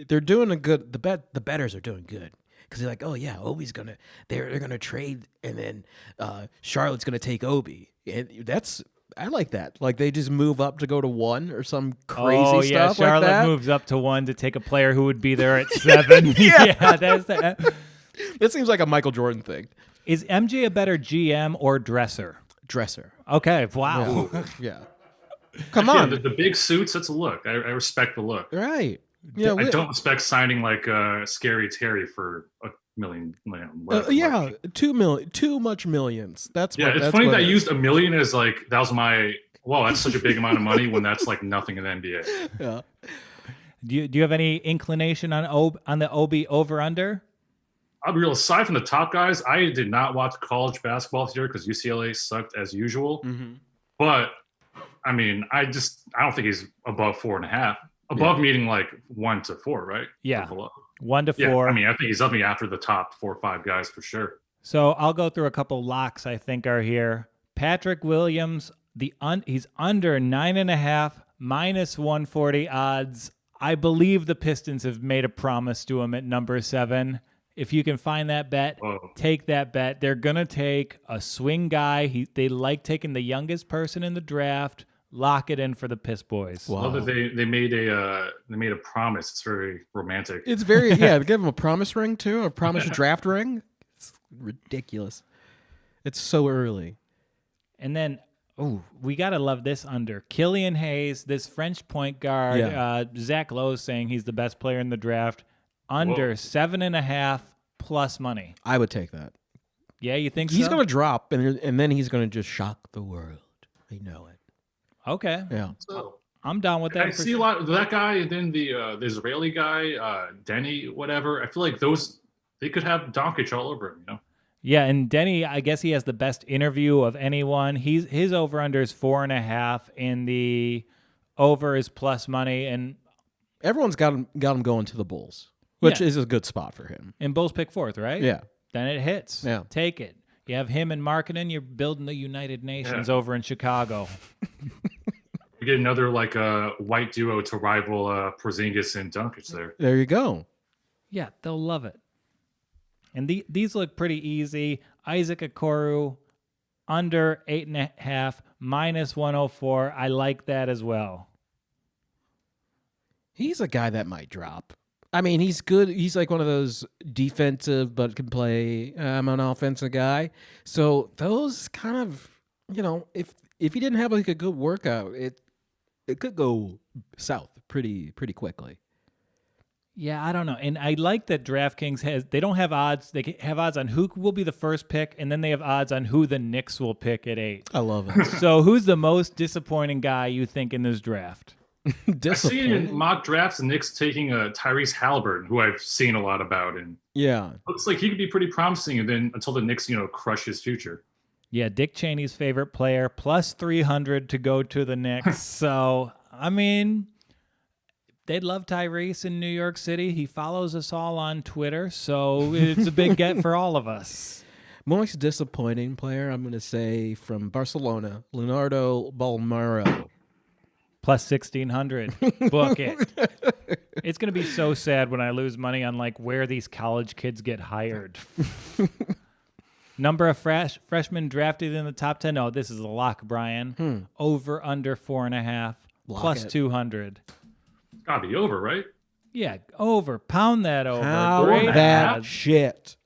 doing a good. The bettors are doing good because they're like, oh yeah, Obi's they're gonna trade, and then Charlotte's gonna take Obi, and I like that. Like they just move up to go to 1 or some crazy stuff Charlotte like that. moves up to 1 to take a player who would be there at 7. Yeah, that's that. It seems like a Michael Jordan thing. Is MJ a better GM or dresser? Dresser. Okay, wow. Yeah. Come on. The big suits, that's a look. I respect the look. Right. Yeah. I don't respect signing like Scary Terry for $1 million. Yeah, 2 million. Too much millions. It's funny that I used $1 million as like that was my. Wow, that's such a big amount of money when that's like nothing in the NBA. Yeah. Do you have any inclination on the Obi over under? I'll be real. Aside from the top guys, I did not watch college basketball this year because UCLA sucked as usual. Mm-hmm. But I mean, I don't think he's above 4.5. Above meaning like 1 to 4, right? Yeah, 1 to 4. Yeah, I mean, I think he's up after the top 4 or 5 guys for sure. So I'll go through a couple locks I think are here. Patrick Williams, he's under 9.5, -140 odds. I believe the Pistons have made a promise to him at number 7. If you can find that bet, take that bet. They're going to take a swing guy. They like taking the youngest person in the draft. Lock it in for the Piss Boys. Wow. I love that they made a promise. It's very romantic. It's very, yeah, they give him a promise ring too, a promise draft ring. It's ridiculous. It's so early. And then, we got to love this under. Killian Hayes, this French point guard. Yeah. Zach Lowe's saying he's the best player in the draft. Under 7.5 plus money. I would take that. Yeah, you think He's so? going to drop, and then he's going to just shock the world. I know it. Okay. Yeah. So I'm down with that. I see a lot of that guy, and then the Israeli guy, Denny, whatever. I feel like they could have Doncic all over him, Yeah, and Denny, I guess he has the best interview of anyone. His over-under is 4.5, and the over is plus money, and Everyone's got him going to the Bulls, which is a good spot for him. And Bulls pick 4th, right? Yeah. Then it hits. Yeah. Take it. You have him and marketing, you're building the United Nations over in Chicago. We get another white duo to rival Porzingis and Doncic there. There you go. Yeah, they'll love it. And these look pretty easy. Isaac Okoro, under 8.5, minus 104. I like that as well. He's a guy that might drop. I mean, he's good. He's like one of those defensive but can play. I'm an offensive guy. So those kind of, if he didn't have like a good workout, it could go south pretty quickly. Yeah, I don't know. And I like that DraftKings they don't have odds. They have odds on who will be the first pick, and then they have odds on who the Knicks will pick at 8. I love it. So who's the most disappointing guy you think in this draft? I see in mock drafts the Knicks taking Tyrese Halliburton, who I've seen a lot about, and looks like he could be pretty promising. And then until the Knicks, crush his future. Yeah, Dick Cheney's favorite player, plus 300 to go to the Knicks. So, I mean, they'd love Tyrese in New York City. He follows us all on Twitter, so it's a big get for all of us. Most disappointing player, I'm going to say, from Barcelona, Leonardo Balmaro. Plus 1,600. Book it. It's going to be so sad when I lose money on where these college kids get hired. Number of freshmen drafted in the top 10. Oh, this is a lock, Brian. Over, under 4.5. Plus 200. It's got to be over, right? Yeah, over. Pound that over. Pound that shit.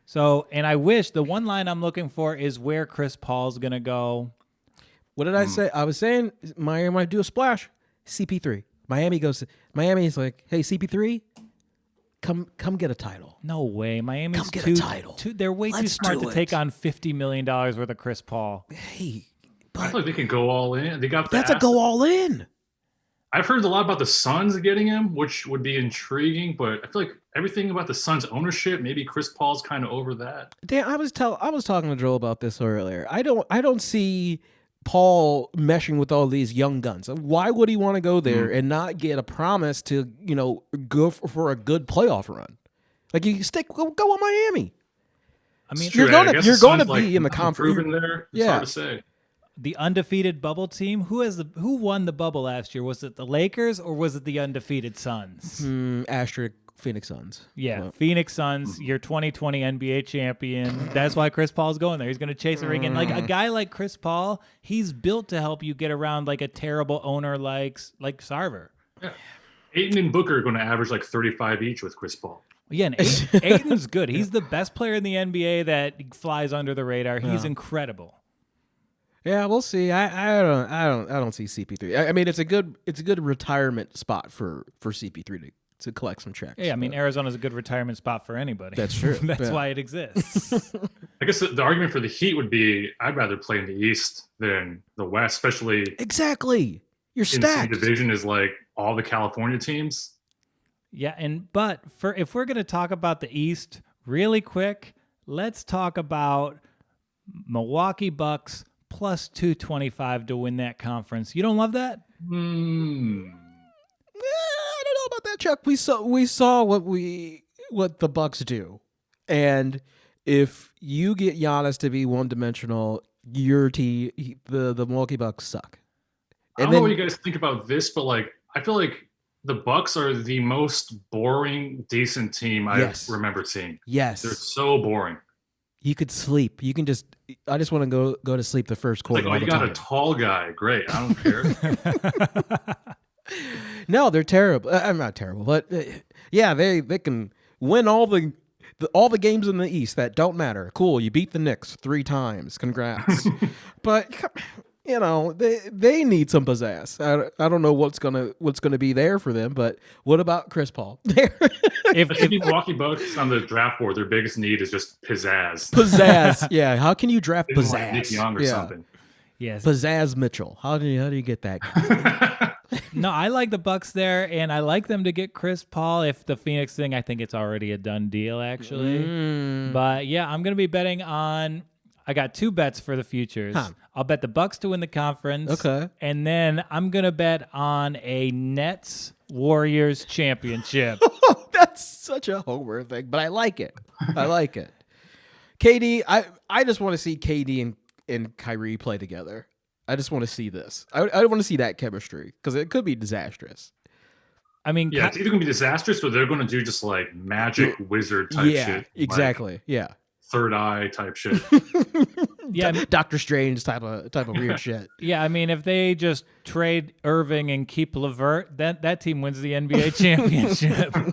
So, and I wish the one line I'm looking for is where Chris Paul's going to go. What did I say? I was saying Miami might do a splash. CP3. Miami's like, hey, CP3, come get a title. No way. Miami's come get a title. They're way too smart to take on $50 million worth of Chris Paul. Hey, I feel like they can go all in. They got that's a go all in. I've heard a lot about the Suns getting him, which would be intriguing, but I feel like everything about the Suns' ownership, maybe Chris Paul's kind of over that. Dan, I was talking to Joel about this earlier. I don't see Paul meshing with all these young guns. Why would he want to go there and not get a promise to, go for a good playoff run? Like you go with Miami. I mean, you're going to be in the conference. There. It's hard to say. The undefeated bubble team. Who won the bubble last year? Was it the Lakers or was it the undefeated Suns? Asterisk Phoenix Suns. Yeah, well, Phoenix Suns, your 2020 NBA champion. That's why Chris Paul's going there. He's going to chase a ring. And a guy like Chris Paul, he's built to help you get around a terrible owner like Sarver. Yeah. Ayton and Booker are going to average 35 each with Chris Paul. Yeah, and Ayton's good. He's the best player in the NBA that flies under the radar. He's incredible. Yeah, we'll see. I don't see CP3. I mean, it's a good retirement spot for CP3 to collect some checks. Yeah, I mean, Arizona's a good retirement spot for anybody. That's true. That's why it exists. I guess the argument for the Heat would be I'd rather play in the East than the West, especially exactly. You're stacked. The division is all the California teams. Yeah, but if we're going to talk about the East really quick, let's talk about Milwaukee Bucks plus 225 to win that conference. You don't love that? I don't know about that, Chuck. We saw what the Bucks do, and if you get Giannis to be one-dimensional, your team, the Milwaukee Bucks suck. I don't know what you guys think about this, but I feel like the Bucks are the most boring, decent team I've remembered seeing. Yes, they're so boring. You could sleep. You can I just want to go to sleep the first quarter. You got a tall guy. Great. I don't care. No, they're terrible. I'm not terrible, but yeah, they can win all the all the games in the East that don't matter. Cool, you beat the Knicks 3 times. Congrats. But they need some pizzazz. I don't know what's gonna be there for them. But what about Chris Paul? if Milwaukee Bucks on the draft board, their biggest need is just pizzazz. Pizzazz. Yeah. How can you draft Like pizzazz? Nick Young or something. Yes. Pizzazz Mitchell. How do you get that guy? No, I like the Bucks there, and I like them to get Chris Paul. If the Phoenix thing, I think it's already a done deal, actually. But yeah, I'm gonna be betting on. I got 2 bets for the futures. I'll bet the Bucks to win the conference. Okay. And then I'm gonna bet on a Nets Warriors championship. That's such a homer thing, but I like it. I like it. KD, I just want to see KD and Kyrie play together. I just want to see this. I want to see that chemistry because it could be disastrous. I mean, Yeah, it's either gonna be disastrous or they're gonna do just like magic wizard type Yeah, shit. exactly. Like Yeah. third eye type shit. yeah, Doctor Strange type of weird shit. yeah. I mean, if they just trade Irving and keep LeVert, that team wins the NBA championship. I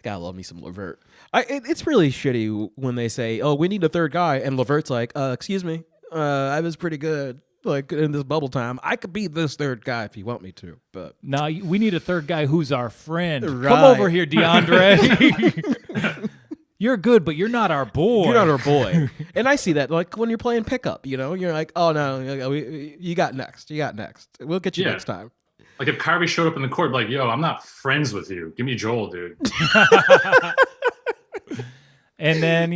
gotta love me some LeVert. It's really shitty when they say, "Oh, we need a third guy," and LeVert's like, "Excuse me, I was pretty good like in this bubble time. I could be this third guy if you want me to." But No, we need a third guy who's our friend. Come Right. over here, DeAndre. You're good, but you're not our boy. you're not our boy. And I see that like when you're playing pickup, you're like, "Oh no, you got next. You got next. We'll get you Yeah. next time." Like if Kyrie showed up in the court, like, yo, I'm not friends with you. Give me Joel, dude. And then,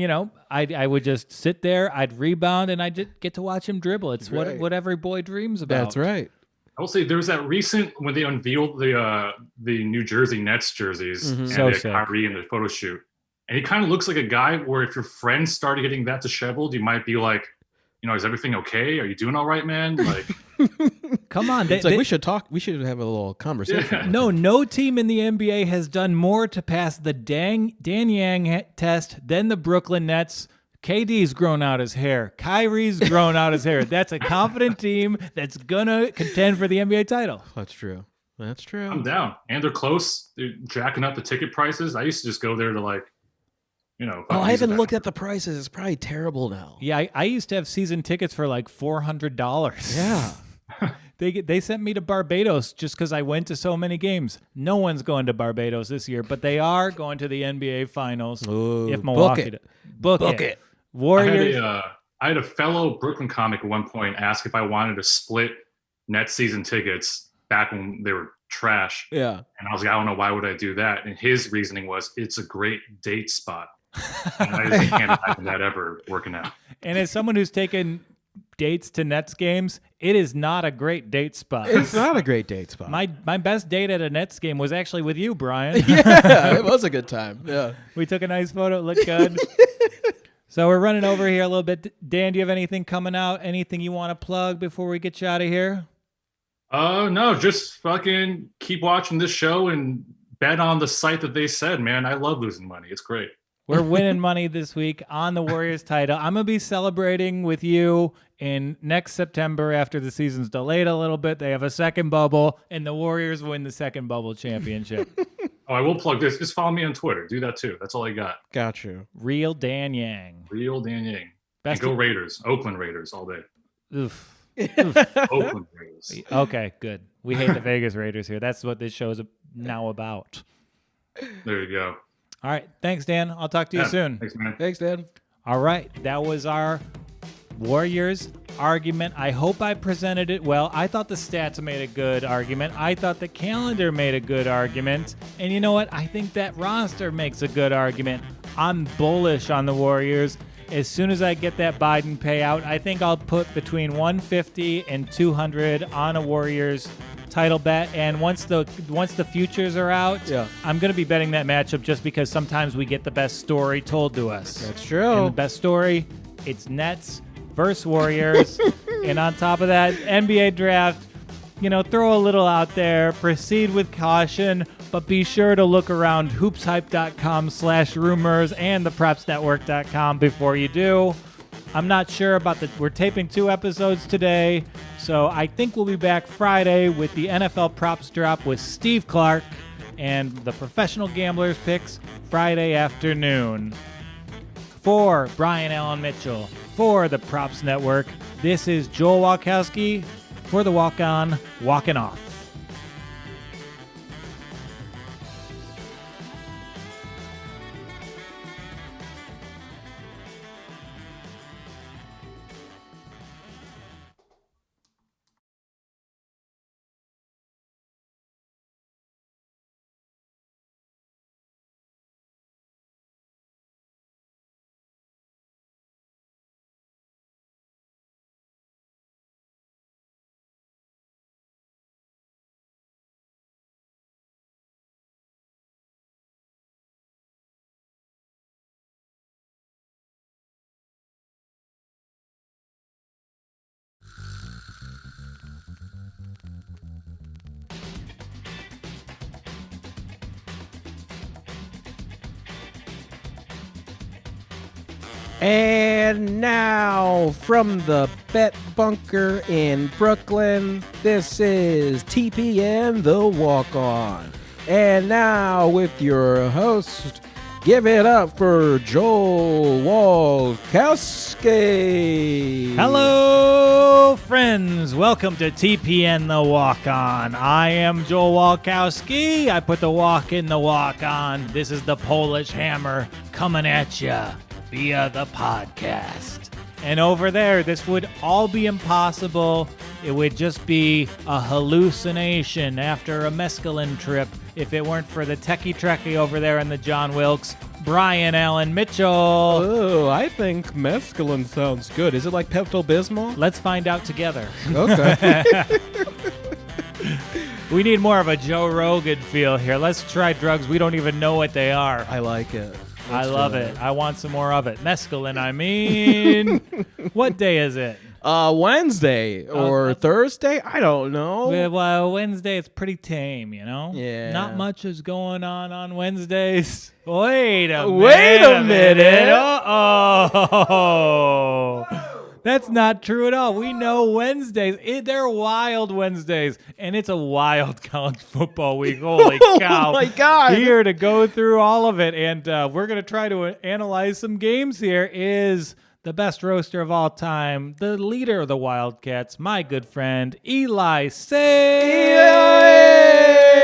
I would just sit there, I'd rebound, and I'd just get to watch him dribble. It's Right. what every boy dreams about. That's right. I will say there was that recent when they unveiled the New Jersey Nets jerseys and So they had sick. Kyrie in the photo shoot. And he kind of looks like a guy where if your friends started getting that disheveled, you might be like, is everything okay? Are you doing all right, man? Like, Come on. It's like we should talk. We should have a little conversation. Yeah. No team in the NBA has done more to pass the Dan Yang test than the Brooklyn Nets. KD's grown out his hair. Kyrie's grown out his hair. That's a confident team that's gonna contend for the NBA title. That's true. That's true. I'm down. And they're close. They're jacking up the ticket prices. I used to just go there to like, I haven't looked at the prices. It's probably terrible now. Yeah, I used to have season tickets for like $400. Yeah. They sent me to Barbados just because I went to so many games. No one's going to Barbados this year, but they are going to the NBA Finals. Ooh, if Milwaukee book book it. it. Warriors. I had a fellow Brooklyn comic at one point ask if I wanted to split Nets season tickets back when they were trash. Yeah. And I was like, I don't know, why would I do that? And his reasoning was, it's a great date spot. And I just can't imagine that ever working out. And as someone who's taken dates to Nets games, it is not a great date spot. It's not a great date spot. My best date at a Nets game was actually with you, Brian. Yeah, it was a good time. Yeah. We took a nice photo. It looked good. So we're running over here a little bit. Dan, do you have anything coming out? Anything you want to plug before we get you out of here? No, just fucking keep watching this show and bet on the site that they said, man. I love losing money. It's great. We're winning money this week on the Warriors title. I'm going to be celebrating with you in next September after the season's delayed a little bit. They have a second bubble, and the Warriors win the second bubble championship. Oh, I will plug this. Just follow me on Twitter. Do that too. That's all I got. Got you. Real Dan Yang. Real Dan Yang. Best And go Raiders. Oakland Raiders all day. Oof. Oakland Raiders. Okay, good. We hate the Vegas Raiders here. That's what this show is now about. There you go. All right. Thanks, Dan. I'll talk to you soon. Thanks, man. Thanks, Dan. All right. That was our Warriors argument. I hope I presented it well. I thought the stats made a good argument. I thought the calendar made a good argument. And you know what? I think that roster makes a good argument. I'm bullish on the Warriors. As soon as I get that Biden payout, I think I'll put between 150 and 200 on a Warriors title bet. And once the futures are out, I'm going to be betting that matchup just because sometimes we get the best story told to us. That's true. And the best story, it's Nets versus Warriors. And on top of that, NBA draft, throw a little out there, proceed with caution, but be sure to look around hoopshype.com/rumors and thepropsnetwork.com before you do. I'm not sure about we're taping 2 episodes today, so I think we'll be back Friday with the NFL props drop with Steve Clark. and the Professional Gamblers Picks Friday afternoon. For Brian Allen Mitchell, for the Props Network, this is Joel Walkowski for the Walk On, Walking Off. And now, from the Bet Bunker in Brooklyn, this is TPN The Walk On. And now, with your host, give it up for Joel Walkowski. Hello, friends. Welcome to TPN The Walk On. I am Joel Walkowski. I put the walk in the walk on. This is the Polish Hammer coming at you via the podcast. And over there, this would all be impossible. It would just be a hallucination after a mescaline trip if it weren't for the techie trekkie over there in the John Wilkes, Brian Allen Mitchell. Oh, I think mescaline sounds good. Is it like Pepto-Bismol? Let's find out together. Okay. We need more of a Joe Rogan feel here. Let's try drugs we don't even know what they are. I like it. I love it. I want some more of it. Mescaline, I mean. What day is it? Wednesday or Thursday? I don't know. Well, Wednesday, it's pretty tame, you know? Yeah. Not much is going on Wednesdays. Wait a minute. Uh-oh. That's not true at all. We know Wednesdays. They're wild Wednesdays, and it's a wild college football week. Holy cow. Oh, my God. Here to go through all of it, and we're going to try to analyze some games here, is the best roaster of all time, the leader of the Wildcats, my good friend, Eli Say.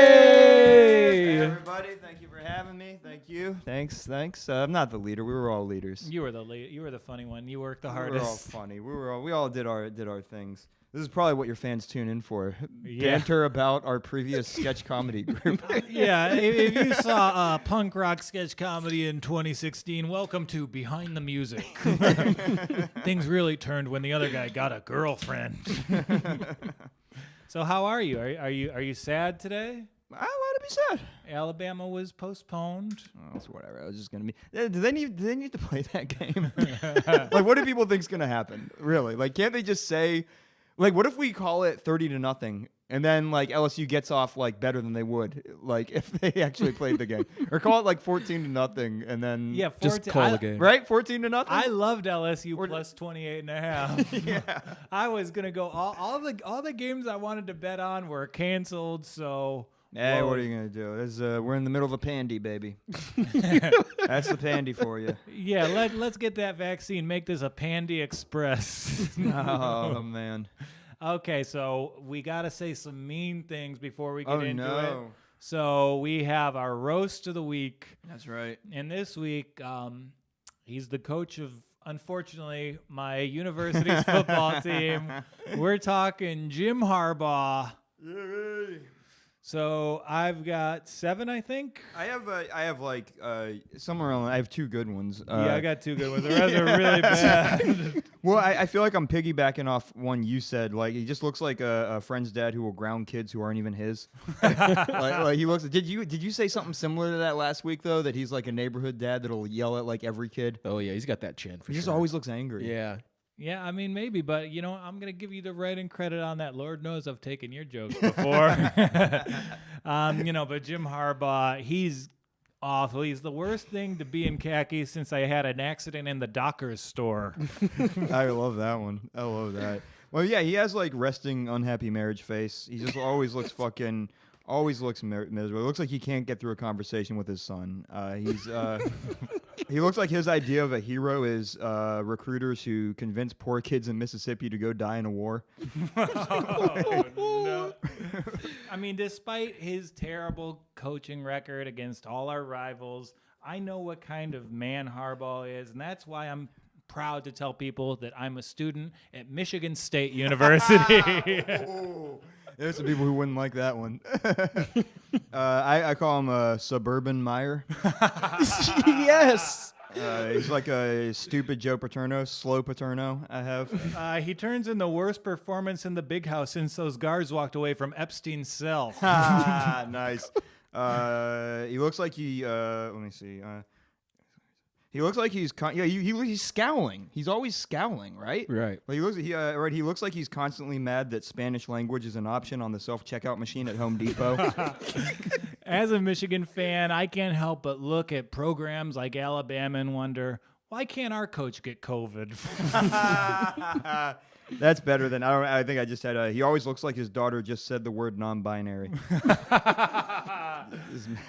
Hey, everybody, thank you for having me. Thank you. Thanks. I'm not the leader. We were all leaders. You were the lead. You were the funny one. You worked the We hardest. were all funny. We all did our things. This is probably what your fans tune in for. Yeah. Banter about our previous sketch comedy group. Yeah, if you saw punk rock sketch comedy in 2016, welcome to Behind the Music. Things really turned when the other guy got a girlfriend. So how are you? Are you sad today? I want to be sad. Alabama was postponed. Oh, it's whatever. I was just gonna be. Do they need to play that game? Like, what do people think's gonna happen? Really? Like, can't they just say, like, what if we call it 30-0, and then like LSU gets off like better than they would, like if they actually played the game, or call it like 14-0, and then Yeah, Just call the game. right 14-0. I loved LSU plus 28.5. Yeah. I was gonna go all the games I wanted to bet on were canceled. So Hey, whoa. what are you gonna do? We're in the middle of a pandy, baby. That's the pandy for you. Yeah, let's get that vaccine. Make this a Pandy Express. Oh man. Okay, so we got to say some mean things before we get Oh into it. no. So we have our roast of the week. That's right. And this week, he's the coach of, unfortunately, my university's football team. We're talking Jim Harbaugh. So I've got 7, I think. I have like somewhere around. I have 2 good ones. Yeah, I got 2 good ones. The rest are really bad. Well, I feel like I'm piggybacking off one you said. Like, he just looks like a friend's dad who will ground kids who aren't even his. like he looks. Did you say something similar to that last week though? That he's like a neighborhood dad that'll yell at like every kid. Oh, yeah, he's got that chin for He just sure. always looks angry. Yeah. Yeah, I mean, maybe, but, you know, I'm going to give you the writing credit on that. Lord knows I've taken your jokes before. You know, but Jim Harbaugh, he's awful. He's the worst thing to be in khakis since I had an accident in the Dockers store. I love that one. I love that. Well, yeah, he has like resting unhappy marriage face. He just always looks fucking Always looks miserable. It looks like he can't get through a conversation with his son. He looks like his idea of a hero is recruiters who convince poor kids in Mississippi to go die in a war. No. I mean, despite his terrible coaching record against all our rivals, I know what kind of man Harbaugh is, and that's why I'm proud to tell people that I'm a student at Michigan State University. There's some people who wouldn't like that one. I call him a suburban Meyer. Yes. He's like a stupid Joe Paterno, slow Paterno. I have. He turns in the worst performance in the big house since those guards walked away from Epstein's cell. Nice. He looks like he. Let me see. He looks like he's he's scowling. He's always scowling, right? Right. Well, he looks like he's constantly mad that Spanish language is an option on the self-checkout machine at Home Depot. As a Michigan fan, I can't help but look at programs like Alabama and wonder, why can't our coach get COVID? That's better than I think I just had. He always looks like his daughter just said the word non-binary.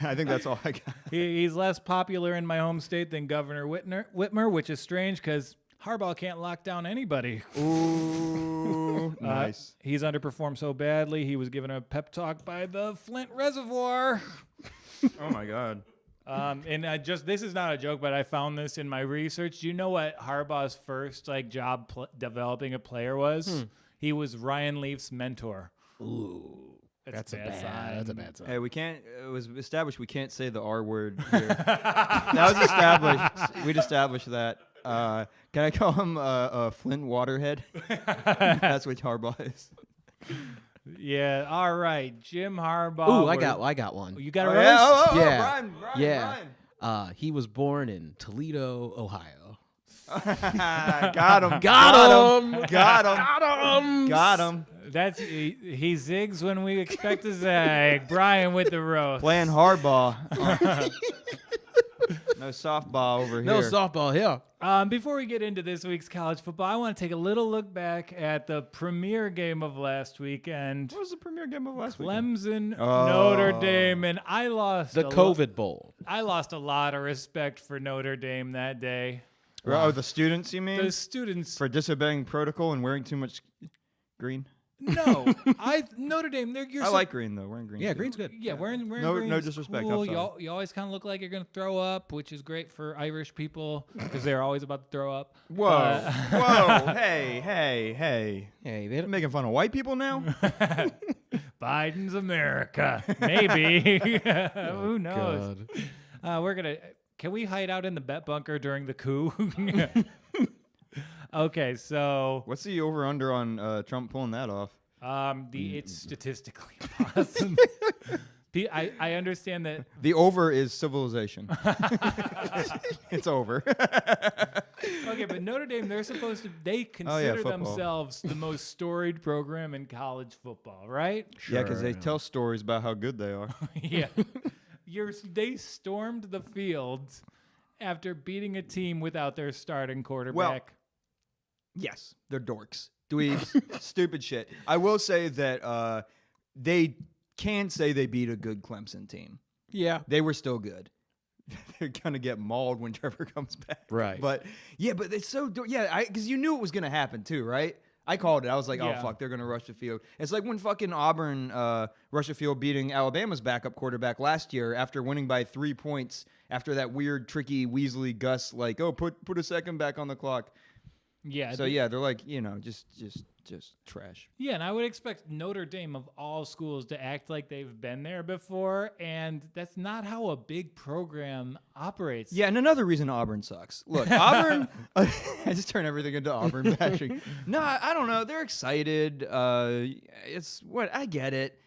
I think that's all I got. He's less popular in my home state than Governor Whitmer, which is strange because Harbaugh can't lock down anybody. Ooh, nice. He's underperformed so badly, he was given a pep talk by the Flint Reservoir. Oh my God. And this is not a joke, but I found this in my research. Do you know what Harbaugh's first job developing a player was? He was Ryan Leaf's mentor. Ooh. That's a bad sign. Hey, we can't. It was established we can't say the R word here. That was established. We'd established that. Can I call him a Flint Waterhead? That's what Harbaugh is. Yeah. All right, Jim Harbaugh. Ooh, I got one. You got a Yeah. Brian, Yeah. He was born in Toledo, Ohio. Got him. Got him. That's he zigs when we expect to zag. Brian with the roast. Playing hardball. No softball over No here. softball here. Before we get into this week's college football, I want to take a little look back at the premier game of last weekend. What was the premier game of last week? Clemson, Notre Dame, and I lost The COVID Bowl. I lost a lot of respect for Notre Dame that day. Oh, the students, you mean? The students. For disobeying protocol and wearing too much green? No, Notre Dame. I like green though. Wearing green. Yeah, too. green's good. Yeah, wearing No green's disrespect, Cool. I'm sorry. You always kind of look like you're gonna throw up, which is great for Irish people because they're always about to throw up. Whoa, whoa, hey. Hey, You're making fun of white people now? Biden's America, maybe. Who knows? God. Can we hide out in the bet bunker during the coup? Okay, so What's the over/under on Trump pulling that off? it's statistically possible. I understand that. The over is civilization. It's over. Okay, but Notre Dame, they consider football. themselves the most storied program in college football, right? Yeah, because they tell stories about how good they are. Yeah. They stormed the field after beating a team without their starting quarterback. Yes, they're dorks. Dweebs. Stupid shit. I will say that they can say they beat a good Clemson team. Yeah. They were still good. They're gonna get mauled when Trevor comes back. Right. But it's so because you knew it was gonna happen too, right? I called it. I was like, Yeah. oh fuck, they're gonna rush the field. It's like when fucking Auburn rushed the field beating Alabama's backup quarterback last year after winning by 3 points after that weird tricky Weasley Gus put a second back on the clock. Yeah. So they're like, just trash. Yeah, and I would expect Notre Dame of all schools to act like they've been there before, and that's not how a big program operates. Yeah, and another reason Auburn sucks. Look, Auburn, I just turn everything into Auburn bashing. No, I don't know. They're excited. I get it.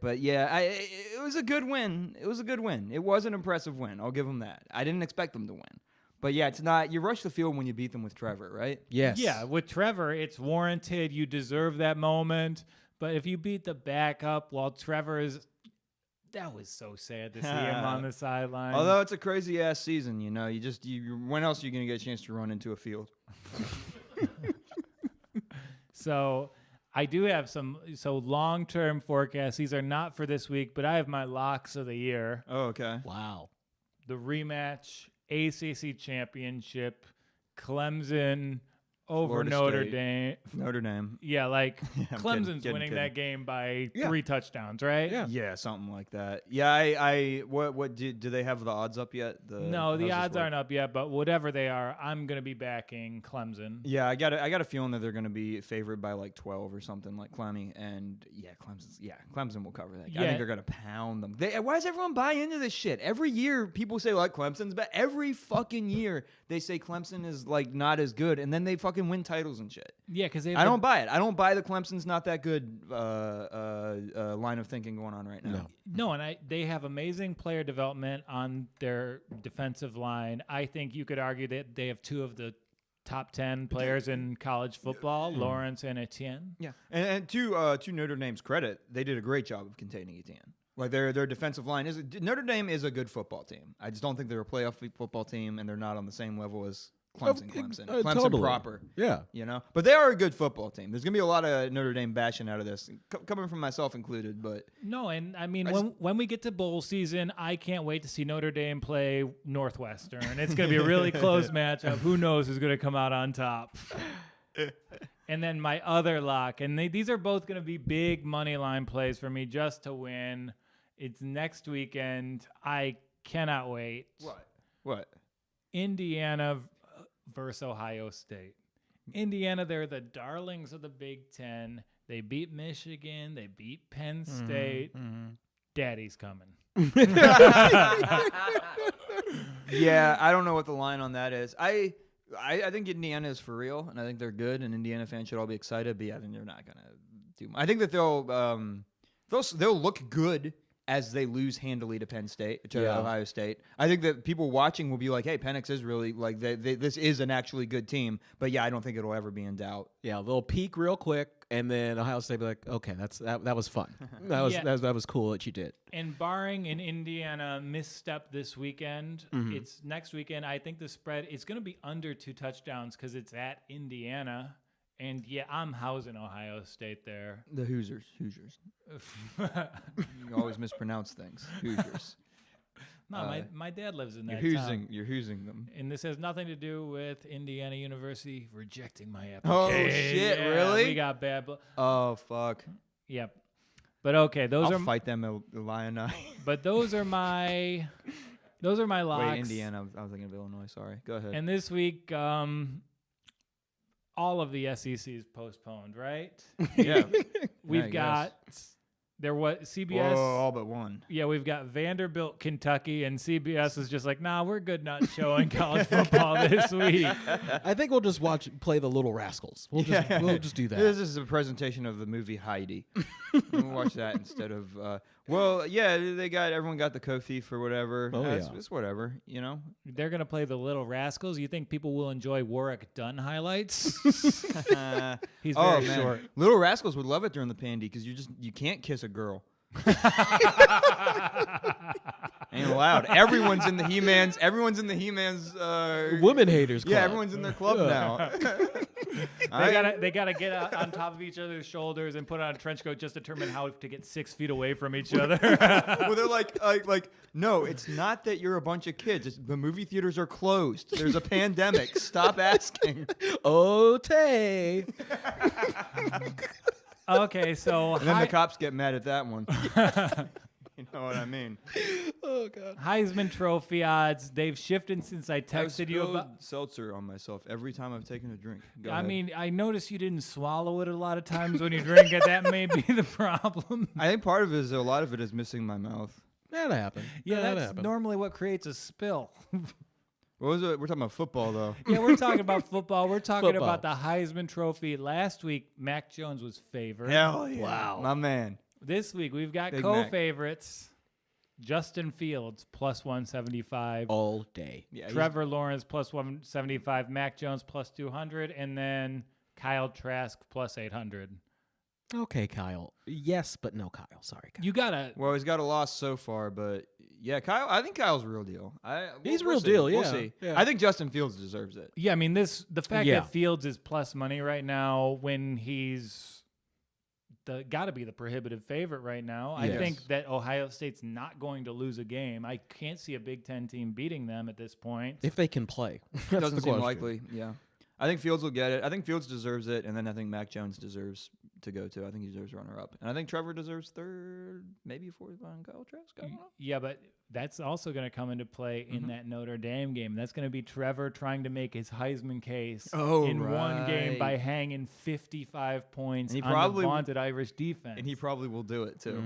But yeah, it was a good win. It was an impressive win. I'll give them that. I didn't expect them to win. But yeah, it's not. You rush the field when you beat them with Trevor, right? Yes. Yeah, with Trevor, it's warranted. You deserve that moment. But if you beat the backup while Trevor is... That was so sad to see him on the sideline. Although it's a crazy ass season, when else are you going to get a chance to run into a field? So I do have some long-term forecasts. These are not for this week, but I have my locks of the year. Oh, okay. Wow. The rematch, ACC championship, Clemson over Florida Notre State. Dame. Notre Dame. Yeah, like I'm Clemson's kidding. winning that game by Yeah. 3 touchdowns, right? Yeah. Yeah, something like that. Yeah, what do they have the odds up yet? No, the how's this odds work? aren't up yet, but whatever they are, I'm going to be backing Clemson. Yeah, I got a feeling that they're going to be favored by like 12 or something like Clemmy, and Clemson will cover that. I Yeah. think they're going to pound them. Why does everyone buy into this shit? Every year people say like Clemson's bad. Every fucking year they say Clemson is like not as good, and then they fucking win titles and shit. Yeah, because I don't buy it. I don't buy the Clemson's not that good line of thinking going on right now. No. and they have amazing player development on their defensive line. I think you could argue that they have 2 of the top 10 players in college football, Lawrence and Etienne. Yeah, and to Notre Dame's credit, they did a great job of containing Etienne. Like their defensive line is Notre Dame is a good football team. I just don't think they're a playoff football team, and they're not on the same level as Clemson Totally. proper. Yeah. You know, but they are a good football team. There's gonna be a lot of Notre Dame bashing out of this, coming from myself included. But No, and I mean, I when we get to bowl season, I can't wait to see Notre Dame play Northwestern. It's going to be a really close matchup. Who knows who's going to come out on top? And then my other lock, and these are both going to be big money line plays for me just to win. It's next weekend. I cannot wait. what? Indiana versus Ohio State. Indiana, they're the darlings of the Big Ten. They beat Michigan. They beat Penn State. Daddy's coming. Yeah, I don't know what the line on that is. I think Indiana is for real, and I think they're good, and Indiana fans should all be excited. But yeah, I think they're not gonna do. I think that they'll look good as they lose handily to Penn State, to Ohio State. I think that people watching will be like, "Hey, Penix is really like this is an actually good team." But yeah, I don't think it'll ever be in doubt. Yeah, they'll peak real quick, and then Ohio State be like, okay, that was fun. That was cool that you did. And barring an Indiana misstep this weekend, it's next weekend. I think the spread is going to be under 2 touchdowns because it's at Indiana. And yeah, I'm housing Ohio State there. The Hoosiers. You always mispronounce things. Hoosiers. No, my dad lives in that town. You're hoosing them. And this has nothing to do with Indiana University rejecting my application. Oh shit! Yeah, Really? We got bad. Oh fuck! Yep. But okay, I'll fight them, Illini. But those are my locks. Wait, Indiana. I was thinking of Illinois. Sorry. Go ahead. And this week, all of the SEC is postponed, right? yeah, We've I got there was CBS. Whoa, all but one. Yeah, we've got Vanderbilt, Kentucky, and CBS is just like, nah, we're good not showing college football this week. I think we'll just play the Little Rascals. We'll just do that. This is a presentation of the movie Heidi. We'll watch that instead of. Everyone got the Kofi for whatever. Oh, yeah. It's whatever, you know. They're gonna play the Little Rascals. You think people will enjoy Warwick Dunn highlights? He's very short. Little Rascals would love it during the pandy because you can't kiss a girl. Ain't allowed. Everyone's in the He-Man's. Women haters club. Yeah, everyone's in their club now. They gotta get on top of each other's shoulders and put on a trench coat just to determine how to get 6 feet away from each other. Well, they're like, no, it's not that you're a bunch of kids. The movie theaters are closed. There's a pandemic. Stop asking. Oh, Tay. Okay, so And then the cops get mad at that one. You know what I mean? Oh, God. Heisman Trophy odds, they've shifted since I texted you about. Seltzer on myself every time I've taken a drink. Go I ahead. mean, I noticed you didn't swallow it a lot of times when you drink it. That may be the problem. I think part of it is a lot of it is missing my mouth. That happened. Yeah, that that's happened. normally what creates a spill. What was it? We're talking about football, though. Yeah, we're talking about football. We're talking Football. about the Heisman Trophy. Last week, Mac Jones was favored. Hell yeah. Wow. My man. This week, we've got Big Mac. co-favorites. Justin Fields, plus 175. All day. Yeah, Trevor Lawrence, plus 175. Mac Jones, plus 200. And then Kyle Trask, plus 800. Okay, Kyle. Yes, but no Kyle. Sorry, Kyle. You got to... Well, he's got a loss so far, but yeah, Kyle. I think Kyle's a real deal. He's we'll real see. deal, We'll yeah. see. Yeah. I think Justin Fields deserves it. Yeah, I mean, the fact Yeah. that Fields is plus money right now when he's got to be the prohibitive favorite right now. I Yes. think that Ohio State's not going to lose a game. I can't see a Big Ten team beating them at this point. If they can play. That's Doesn't the seem question. likely. Yeah. I think Fields will get it. I think Fields deserves it, and then I think Mac Jones deserves to go too. I think he deserves runner-up, and I think Trevor deserves third, maybe fourth on Kyle Trask. I don't know. Yeah, but that's also going to come into play in that Notre Dame game. That's going to be Trevor trying to make his Heisman case in one game by right. hanging 55 points And he on probably the vaunted Irish defense. And he probably will do it too.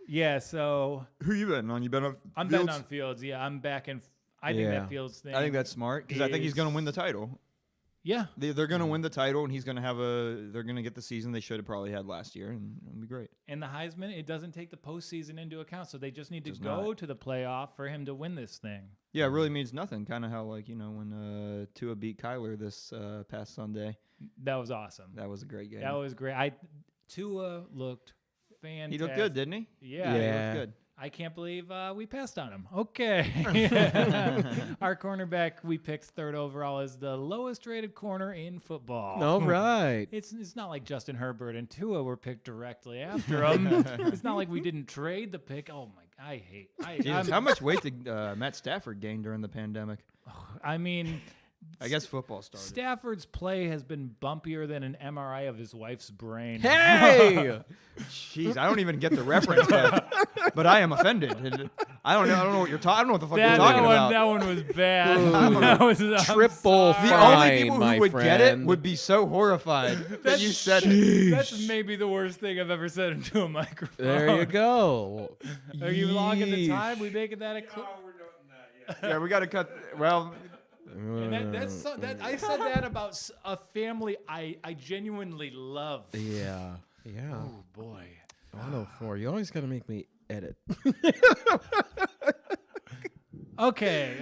yeah, so Who you betting on? You betting on I'm Fields? betting on Fields. Yeah, I'm back in. I think Yeah. that Fields thing. I think that's smart because I think he's going to win the title. Yeah. They're going to win the title, and he's going to have they're going to get the season they should have probably had last year, and it'll be great. And the Heisman, it doesn't take the postseason into account, so they just need to Does go not. to the playoff for him to win this thing. Yeah, it really means nothing. Kind of how when Tua beat Kyler this past Sunday. That was awesome. That was a great game. That was great. Tua looked fantastic. He looked good, didn't he? Yeah. He Yeah. looked good. I can't believe we passed on him. Okay. Our cornerback we picked third overall is the lowest rated corner in football. All right. It's not like Justin Herbert and Tua were picked directly after him. It's not like we didn't trade the pick. Oh my! Jesus, how much weight did Matt Stafford gain during the pandemic? I mean, I guess football started. Stafford's play has been bumpier than an MRI of his wife's brain. Hey! Jeez, I don't even get the reference, but I am offended. I don't know what you're talking. I don't know what the fuck you're talking about. That one was bad. That was, I'm Triple sorry. The fine, only people my who would get it friend. would be so horrified that you said it. That's maybe the worst thing I've ever said into a microphone. There you go. Are you logging the Yeesh. time? We making that a clip? Yeah, we got to cut. Well, And I said that about a family I genuinely love. Yeah. Yeah. Oh boy. 104. You always got to make me edit. Okay.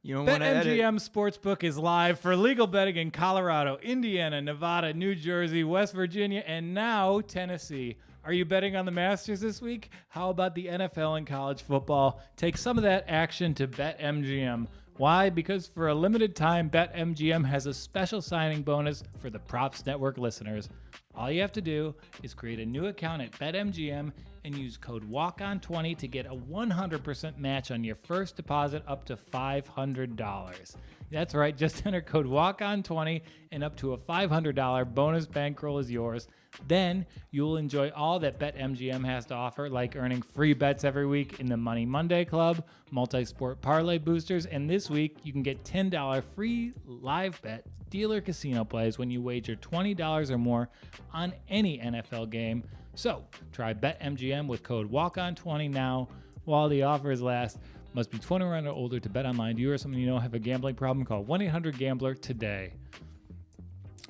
you don't want to edit. BetMGM Sportsbook is live for legal betting in Colorado, Indiana, Nevada, New Jersey, West Virginia, and now Tennessee. Are you betting on the Masters this week? How about the NFL and college football? Take some of that action to BetMGM. Why? Because for a limited time, BetMGM has a special signing bonus for the Props Network listeners. All you have to do is create a new account at BetMGM and use code WALKON20 to get a 100% match on your first deposit up to $500. That's right, just enter code WALKON20 and up to a $500 bonus bankroll is yours. Then you'll enjoy all that BetMGM has to offer, like earning free bets every week in the Money Monday Club, multi-sport parlay boosters, and this week you can get $10 free live bet dealer casino plays when you wager $20 or more on any NFL game. So try BetMGM with code WALKON20 now while the offers last. Must be 21 or older to bet online. Do you or someone you know have a gambling problem? Call 1-800-GAMBLER today.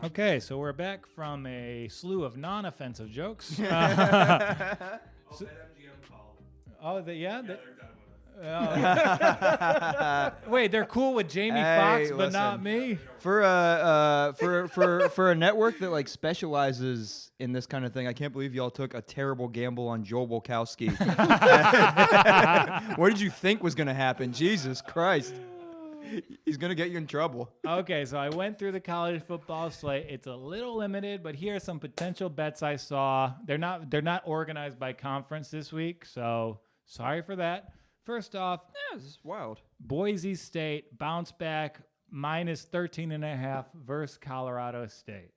Okay, so we're back from a slew of non-offensive jokes. BetMGM called. Oh, yeah? They're done with it. Wait, they're cool with Jamie Hey, Foxx, but listen. not me? For a network that like specializes in this kind of thing, I can't believe y'all took a terrible gamble on Joel Wilkowski. What did you think was going to happen? Jesus Christ. He's going to get you in trouble. Okay, so I went through the college football slate. It's a little limited, but here are some potential bets I saw. They're not organized by conference this week, so sorry for that. First off, Yeah, this is wild. Boise State bounce back minus 13.5 versus Colorado State.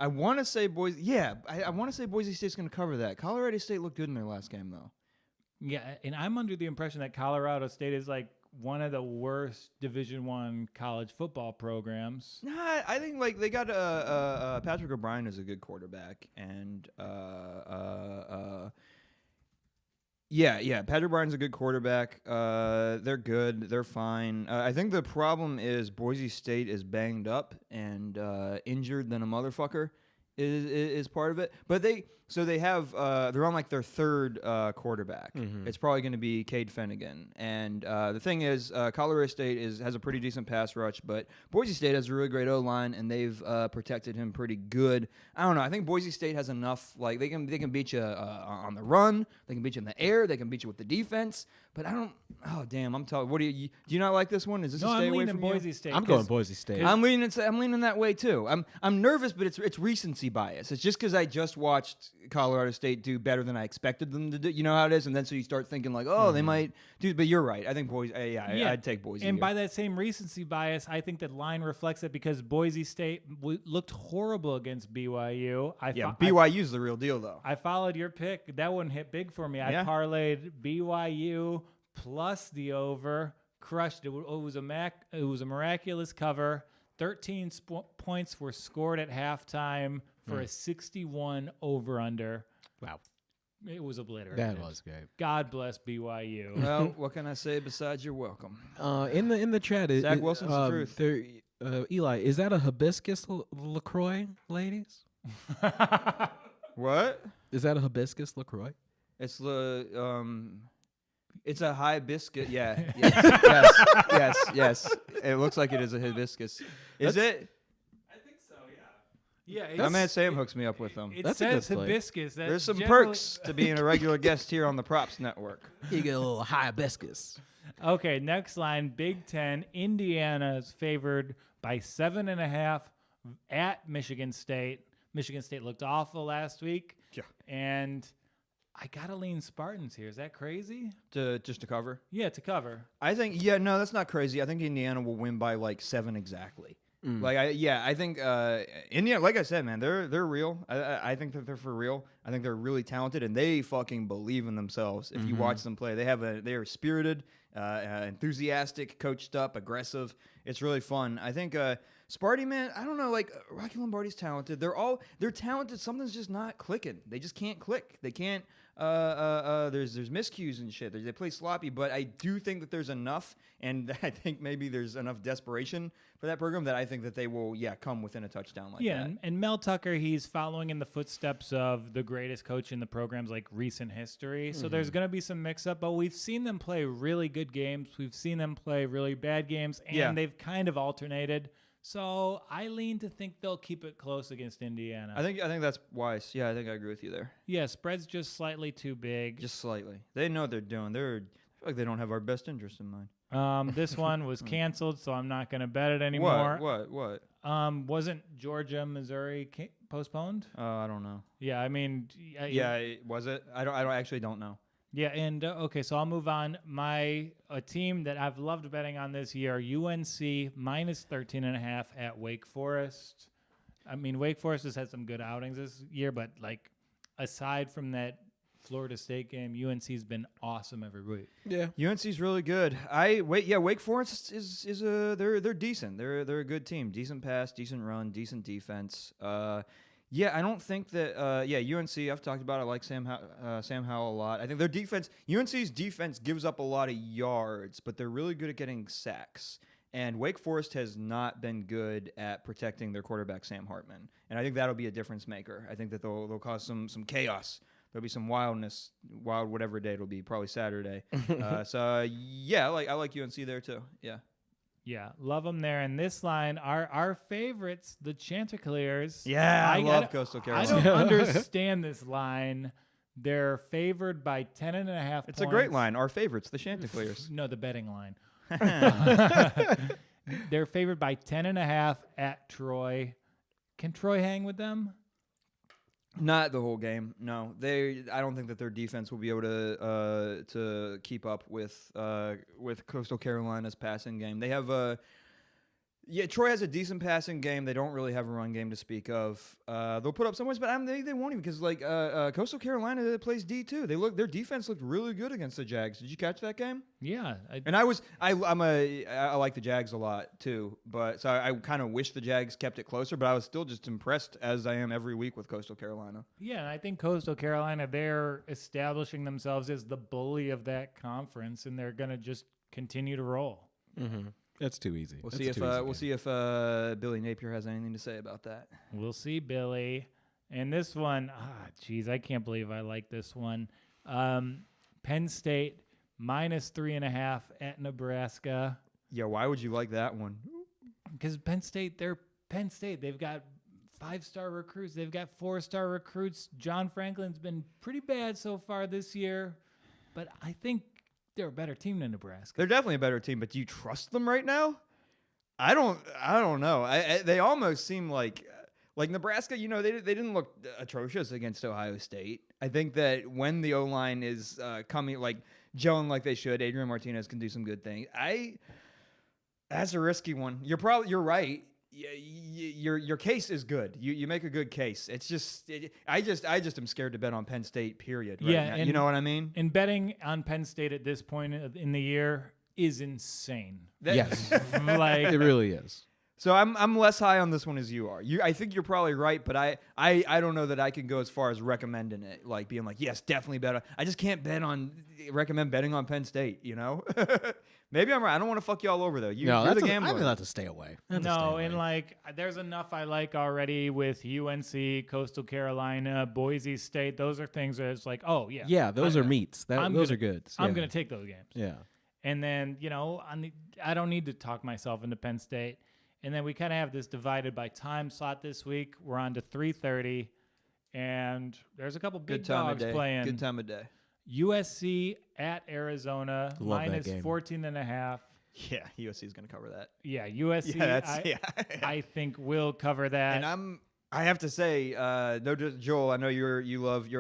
I want to say Boise. Yeah, I want to say Boise State's going to cover that. Colorado State looked good in their last game, though. Yeah, and I'm under the impression that Colorado State is like one of the worst Division I college football programs. Nah, I think like they got Patrick O'Brien is a good quarterback, and yeah, Patrick O'Brien's a good quarterback. They're good, they're fine. I think the problem is Boise State is banged up and injured than a motherfucker is part of it. But they have they're on like their third quarterback. It's probably going to be Cade Finnegan. And the thing is, Colorado State has a pretty decent pass rush, but Boise State has a really great O-line, and they've protected him pretty good. I don't know. I think Boise State has enough. Like they can beat you on the run. They can beat you in the air. They can beat you with the defense. But I don't. Oh damn! I'm talking. What do you? Do you not like this one? Is this No, a stay I'm away leaning from Boise you? State. I'm going Boise State. I'm leaning that way too. I'm nervous, but it's recency bias. It's just because I just watched Colorado State do better than I expected them to do. You know how it is, and then so you start thinking like, oh, they might do. But you're right. I think Boise. I'd take Boise. And here. by that same recency bias, I think that line reflects it because Boise State looked horrible against BYU. BYU's the real deal though. I followed your pick. That one hit big for me. I Yeah. parlayed BYU plus the over. Crushed it. It was a miraculous cover. 13 points were scored at halftime for a 61 over under. Wow. It was obliterated. That was good. God bless BYU. Well, what can I say besides you're welcome? In the chat, Zach Wilson's the truth. Eli, is that a hibiscus LaCroix, ladies? What? Is that a hibiscus LaCroix? It's it's a hibiscus. Yeah. Yes. It looks like it is a hibiscus. Is it? I think so, yeah. Yeah, My man Sam hooks me up with them. it That's a says good flight. hibiscus. That's There's some generally- perks to being a regular guest here on the Props Network. You get a little hibiscus. Okay, next line. Big Ten. Indiana is favored by 7.5 at Michigan State. Michigan State looked awful last week. Yeah. And I gotta lean Spartans here. Is that crazy? Just to cover. Yeah, to cover. I think no, that's not crazy. I think Indiana will win by like 7 exactly. I think Indiana. Like I said, man, they're real. I think that they're for real. I think they're really talented, and they fucking believe in themselves. If you watch them play, they are spirited, enthusiastic, coached up, aggressive. It's really fun. I think Sparty, man. I don't know. Like Rocky Lombardi's talented. They're talented. Something's just not clicking. They just can't click. They can't. There's miscues and shit. They play sloppy, but I do think that there's enough, and I think maybe there's enough desperation for that program that I think that they will, come within a touchdown like that. And Mel Tucker, he's following in the footsteps of the greatest coach in the program's like recent history. So there's going to be some mix-up, but we've seen them play really good games. We've seen them play really bad games, and they've kind of alternated. So I lean to think they'll keep it close against Indiana. I think that's wise. Yeah, I think I agree with you there. Yeah, spread's just slightly too big. Just slightly. They know what they're doing. I feel like they don't have our best interest in mind. This one was canceled, so I'm not going to bet it anymore. What? Wasn't Georgia, Missouri postponed? I don't know. Yeah, I mean, Was it? I actually don't know. Yeah, and okay, so I'll move on. A team that I've loved betting on this year, UNC minus 13.5 at Wake Forest. I mean, Wake Forest has had some good outings this year, but like aside from that Florida State game, UNC's been awesome every week. Yeah. UNC's really good. Wake Forest is they're decent. They're a good team. Decent pass, decent run, decent defense. I don't think that. UNC. I've talked about. I like Sam Howell a lot. I think their defense. UNC's defense gives up a lot of yards, but they're really good at getting sacks. And Wake Forest has not been good at protecting their quarterback Sam Hartman, and I think that'll be a difference maker. I think that they'll cause some chaos. There'll be some wildness, whatever day it'll be, probably Saturday. I like UNC there too. Yeah. Yeah, love them there. And this line, our favorites, the Chanticleers. Yeah, I love Coastal Carolina. I don't understand this line. They're favored by 10.5 points. It's a great line. Our favorites, the Chanticleers. No, the betting line. They're favored by 10.5 at Troy. Can Troy hang with them? Not the whole game. No, I don't think that their defense will be able to keep up with Coastal Carolina's passing game. They have Troy has a decent passing game. They don't really have a run game to speak of. They'll put up some points, but they won't even because Coastal Carolina plays D2. Their defense looked really good against the Jags. Did you catch that game? Yeah, I like the Jags a lot too, but so I kind of wish the Jags kept it closer. But I was still just impressed as I am every week with Coastal Carolina. Yeah, and I think Coastal Carolina, they're establishing themselves as the bully of that conference, and they're gonna just continue to roll. Mm-hmm. That's too easy. We'll see if Billy Napier has anything to say about that. We'll see, Billy. And this one, I can't believe I like this one. Penn State minus 3.5 at Nebraska. Yeah, why would you like that one? Because they're Penn State. They've got 5-star recruits. They've got 4-star recruits. John Franklin's been pretty bad so far this year, but I think They're a better team than Nebraska. They're definitely a better team, but do you trust them right now? I don't know. They almost seem like Nebraska. You know, they didn't look atrocious against Ohio State. I think that when the O-line is coming, like gelling like they should, Adrian Martinez can do some good things. That's a risky one. You're right. Your case is good. You make a good case. It's just I just am scared to bet on Penn State. Period. Right Yeah, now. You know what I mean? And betting on Penn State at this point in the year is insane. Yes, Like it really is. So I'm less high on this one as you are. I think you're probably right, but I don't know that I can go as far as recommending it, like being like, yes, definitely bet on. I just can't recommend betting on Penn State. You know, maybe I'm right. I don't want to fuck you all over though. You're the gambler. I'm gonna have to stay away. No, and like there's enough I like already with UNC, Coastal Carolina, Boise State. Those are things that it's like, oh yeah, Yeah, those are meats. Those are good. I'm Yeah. gonna take those games. Yeah. And then I don't need to talk myself into Penn State. And then we kind of have this divided by time slot this week. We're on to 3:30, and there's a couple big Good time of dogs day. playing. Good time of day. USC at Arizona, Love that minus game. 14.5. Yeah, USC is going to cover that. Yeah, USC, I think will cover that. And I have to say, Joel, I know you're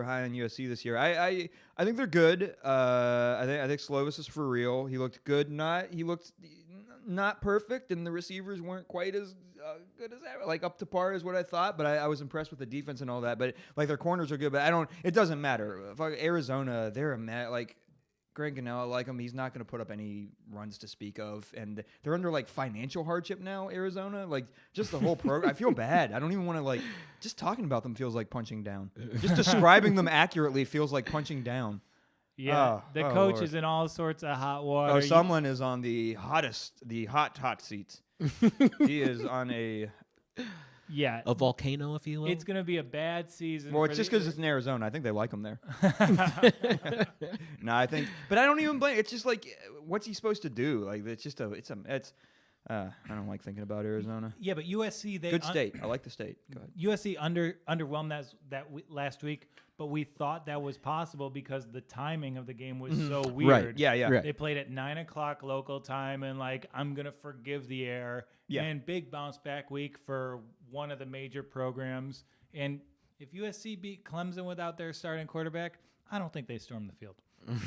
high on USC this year. I think they're good. I think Slovis is for real. He looked good. He looked not perfect, and the receivers weren't quite as good as ever, like up to par is what I thought. But I was impressed with the defense and all that. But like their corners are good. But it doesn't matter. Arizona, they're like Greg Gannell, I like him. He's not going to put up any runs to speak of, and they're under like financial hardship now. Arizona, like just the whole program. I feel bad. I don't even want to like. Just talking about them feels like punching down. Just describing them accurately feels like punching down. Yeah, the coach Lord. is in all sorts of hot water. Oh, someone is on the hot seats. He is on a. Yeah, A volcano, if you will. it's going to be a bad season. Well, for it's just the- because it's in Arizona. I think they like him there. No, I think, but I don't even blame. It's just like, what's he supposed to do? Like, I don't like thinking about Arizona. Yeah, but USC Good state. I like the state. Go ahead. USC underwhelmed last week, but we thought that was possible because the timing of the game was so weird. Right. Yeah. Right. They played at 9:00 local time, and like I'm gonna forgive the error. Yeah. And big bounce back week for one of the major programs. And if USC beat Clemson without their starting quarterback, I don't think they storm the field.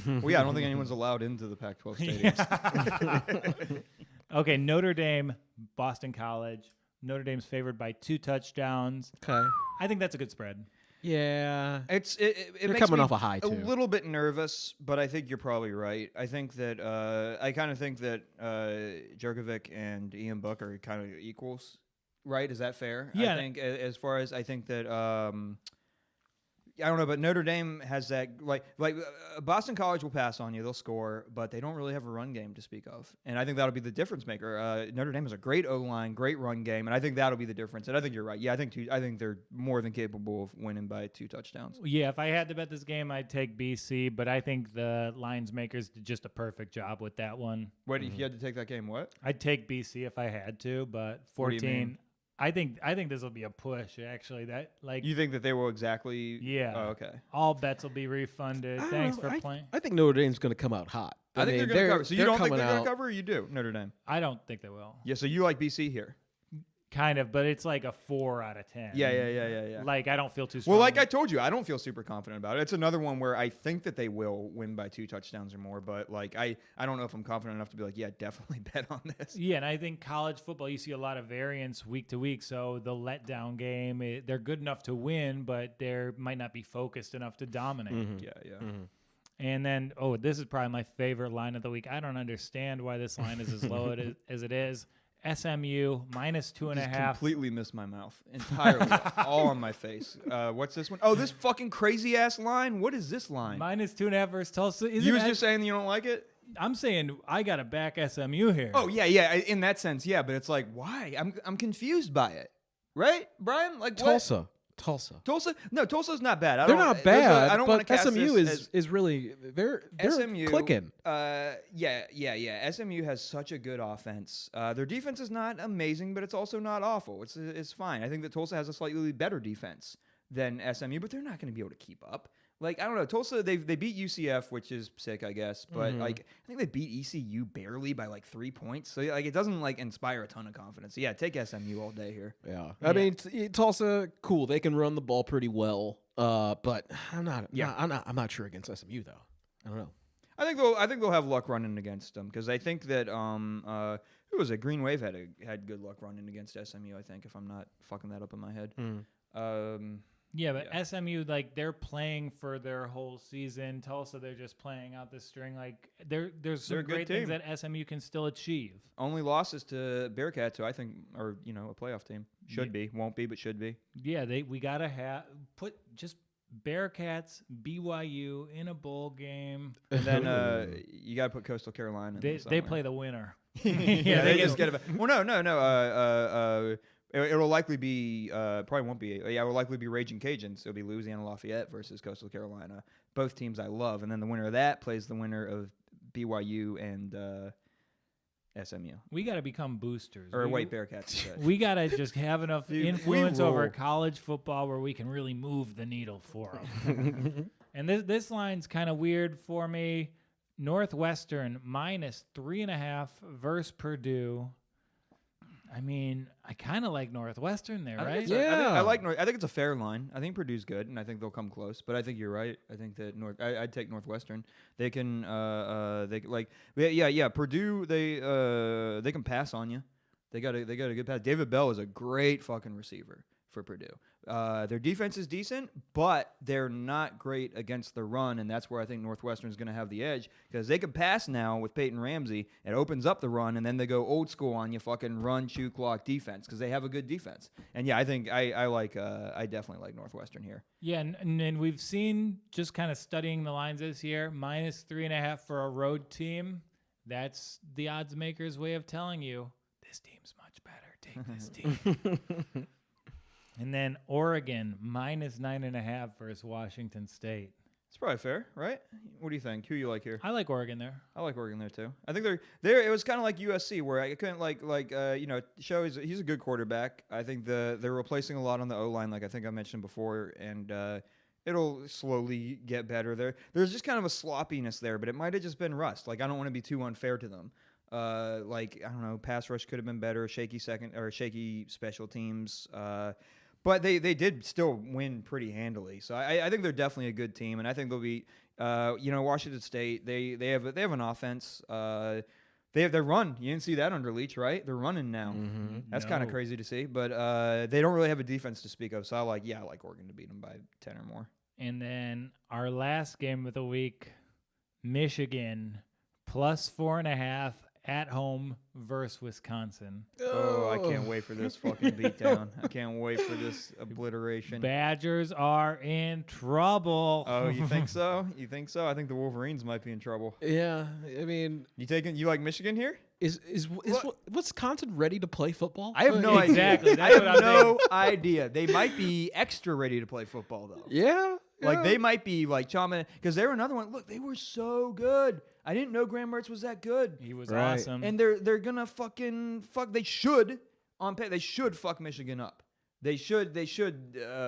Well, yeah, I don't think anyone's allowed into the Pac-12 stadiums. Okay, Notre Dame, Boston College. Notre Dame's favored by 2 touchdowns. Okay. I think that's a good spread. Yeah. It They're makes coming me off a high, a too. little bit nervous, but I think you're probably right. I think that I kind of think that Jerkovic and Ian Book are kind of equals, right? Is that fair? Yeah. I think as far as I think that I don't know, but Notre Dame has that like Boston College will pass on you, they'll score, but they don't really have a run game to speak of, and I think that'll be the difference maker. Notre Dame has a great O-line, great run game, and I think that'll be the difference. And I think you're right. Yeah, I think they're more than capable of winning by 2 touchdowns. Yeah, if I had to bet this game, I'd take BC, but I think the lines makers did just a perfect job with that one. What if you had to take that game? What? I'd take BC if I had to, but What do you 14. mean? I think this will be a push. Actually, that like You think that they will exactly? yeah. Oh, okay. All bets will be refunded. I don't Thanks know. for playing. I think Notre Dame's going to come out hot. I think mean, they're going to cover. So you don't think they're going coming to out- cover, or you do, Notre Dame? I don't think they will. Yeah, so you like BC here. Kind of, but it's like a 4 out of 10. Yeah. Like I don't feel too strong. Well, like I told you, I don't feel super confident about it. It's another one where I think that they will win by 2 touchdowns or more, but like I don't know if I'm confident enough to be like, yeah, definitely bet on this. Yeah, and I think college football, you see a lot of variance week to week. So the letdown game, they're good enough to win, but they might not be focused enough to dominate. Yeah. And then, this is probably my favorite line of the week. I don't understand why this line is as low as it is. SMU minus 2.5. Just completely missed my mouth entirely, all on my face. What's this one? Oh, this fucking crazy ass line. What is this line? Minus 2.5 versus Tulsa. You was just saying you don't like it. I'm saying I got to back SMU here. Oh yeah. In that sense, yeah. But it's like, why? I'm confused by it. Right, Brian? Like what? Tulsa. No, Tulsa's not bad. They're not bad. I don't want but to cast SMU this is really they're SMU clicking. Yeah. SMU has such a good offense. Their defense is not amazing, but it's also not awful. It's fine. I think that Tulsa has a slightly better defense than SMU, but they're not going to be able to keep up. Like, I don't know. Tulsa, they beat UCF, which is sick, I guess. But, like, I think they beat ECU barely by, like, 3 points. So, like, it doesn't, like, inspire a ton of confidence. So, yeah, take SMU all day here. Yeah. I mean, Tulsa, cool. They can run the ball pretty well. But I'm not sure against SMU, though. I don't know. I think they'll have luck running against them because I think that who was it? Green Wave had good luck running against SMU. I think if I'm not fucking that up in my head. SMU, like, they're playing for their whole season. Tulsa, they're just playing out the string. Like, there's some great things that SMU can still achieve. Only losses to Bearcats, who I think are a playoff team. Should be, won't be, but should be. Yeah, we gotta put just Bearcats, BYU in a bowl game, and then you gotta put Coastal Carolina. They play the winner. They just get it. Well, no. It'll likely be probably won't be. Yeah, it will likely be Raging Cajuns. It'll be Louisiana Lafayette versus Coastal Carolina. Both teams I love, and then the winner of that plays the winner of BYU and SMU. We got to become boosters. Or White Bearcats. We got to just have enough influence over college football where we can really move the needle for them. And this line's kind of weird for me. Northwestern -3.5 versus Purdue. I mean, I kind of like Northwestern there, right? I like North. I think it's a fair line. I think Purdue's good, and I think they'll come close. But I think you're right. I think that I'd take Northwestern. They can, Purdue. They can pass on you. They got a good pass. David Bell is a great fucking receiver for Purdue. Their defense is decent, but they're not great against the run, and that's where I think Northwestern's going to have the edge because they can pass now with Peyton Ramsey. It opens up the run, and then they go old school on you, fucking run, shoot, clock defense because they have a good defense. And yeah, I think I definitely like Northwestern here. Yeah, and we've seen just kind of studying the lines this year, -3.5 for a road team. That's the odds maker's way of telling you this team's much better. Take this team. And then Oregon -9.5 versus Washington State. It's probably fair, right? What do you think? Who you like here? I like Oregon there. I like Oregon there too. I think they're. It was kind of like USC where I couldn't Show he's a good quarterback. I think they're replacing a lot on the O line, like I think I mentioned before, and it'll slowly get better. There's just kind of a sloppiness there, but it might have just been rust. Like I don't want to be too unfair to them. I don't know, pass rush could have been better, shaky special teams. But they did still win pretty handily. So I think they're definitely a good team, and I think they'll be Washington State. They have an offense. They have their run. You didn't see that under Leach, right? They're running now. Mm-hmm. That's kind of crazy to see. But they don't really have a defense to speak of. So I like Oregon to beat them by 10 or more. And then our last game of the week, Michigan +4.5 at home versus Wisconsin. Oh, I can't wait for this fucking beatdown. I can't wait for this obliteration. Badgers are in trouble. Oh, you think so? You think so? I think the Wolverines might be in trouble. Yeah, I mean, you like Michigan here? Is Wisconsin ready to play football? I have no Exactly. idea. I have no idea. They might be extra ready to play football though. Yeah. Like they might be like chomping because they're another one. Look, they were so good. I didn't know Graham Mertz was that good. He was awesome. And they're gonna fucking fuck. They should They should fuck Michigan up. They should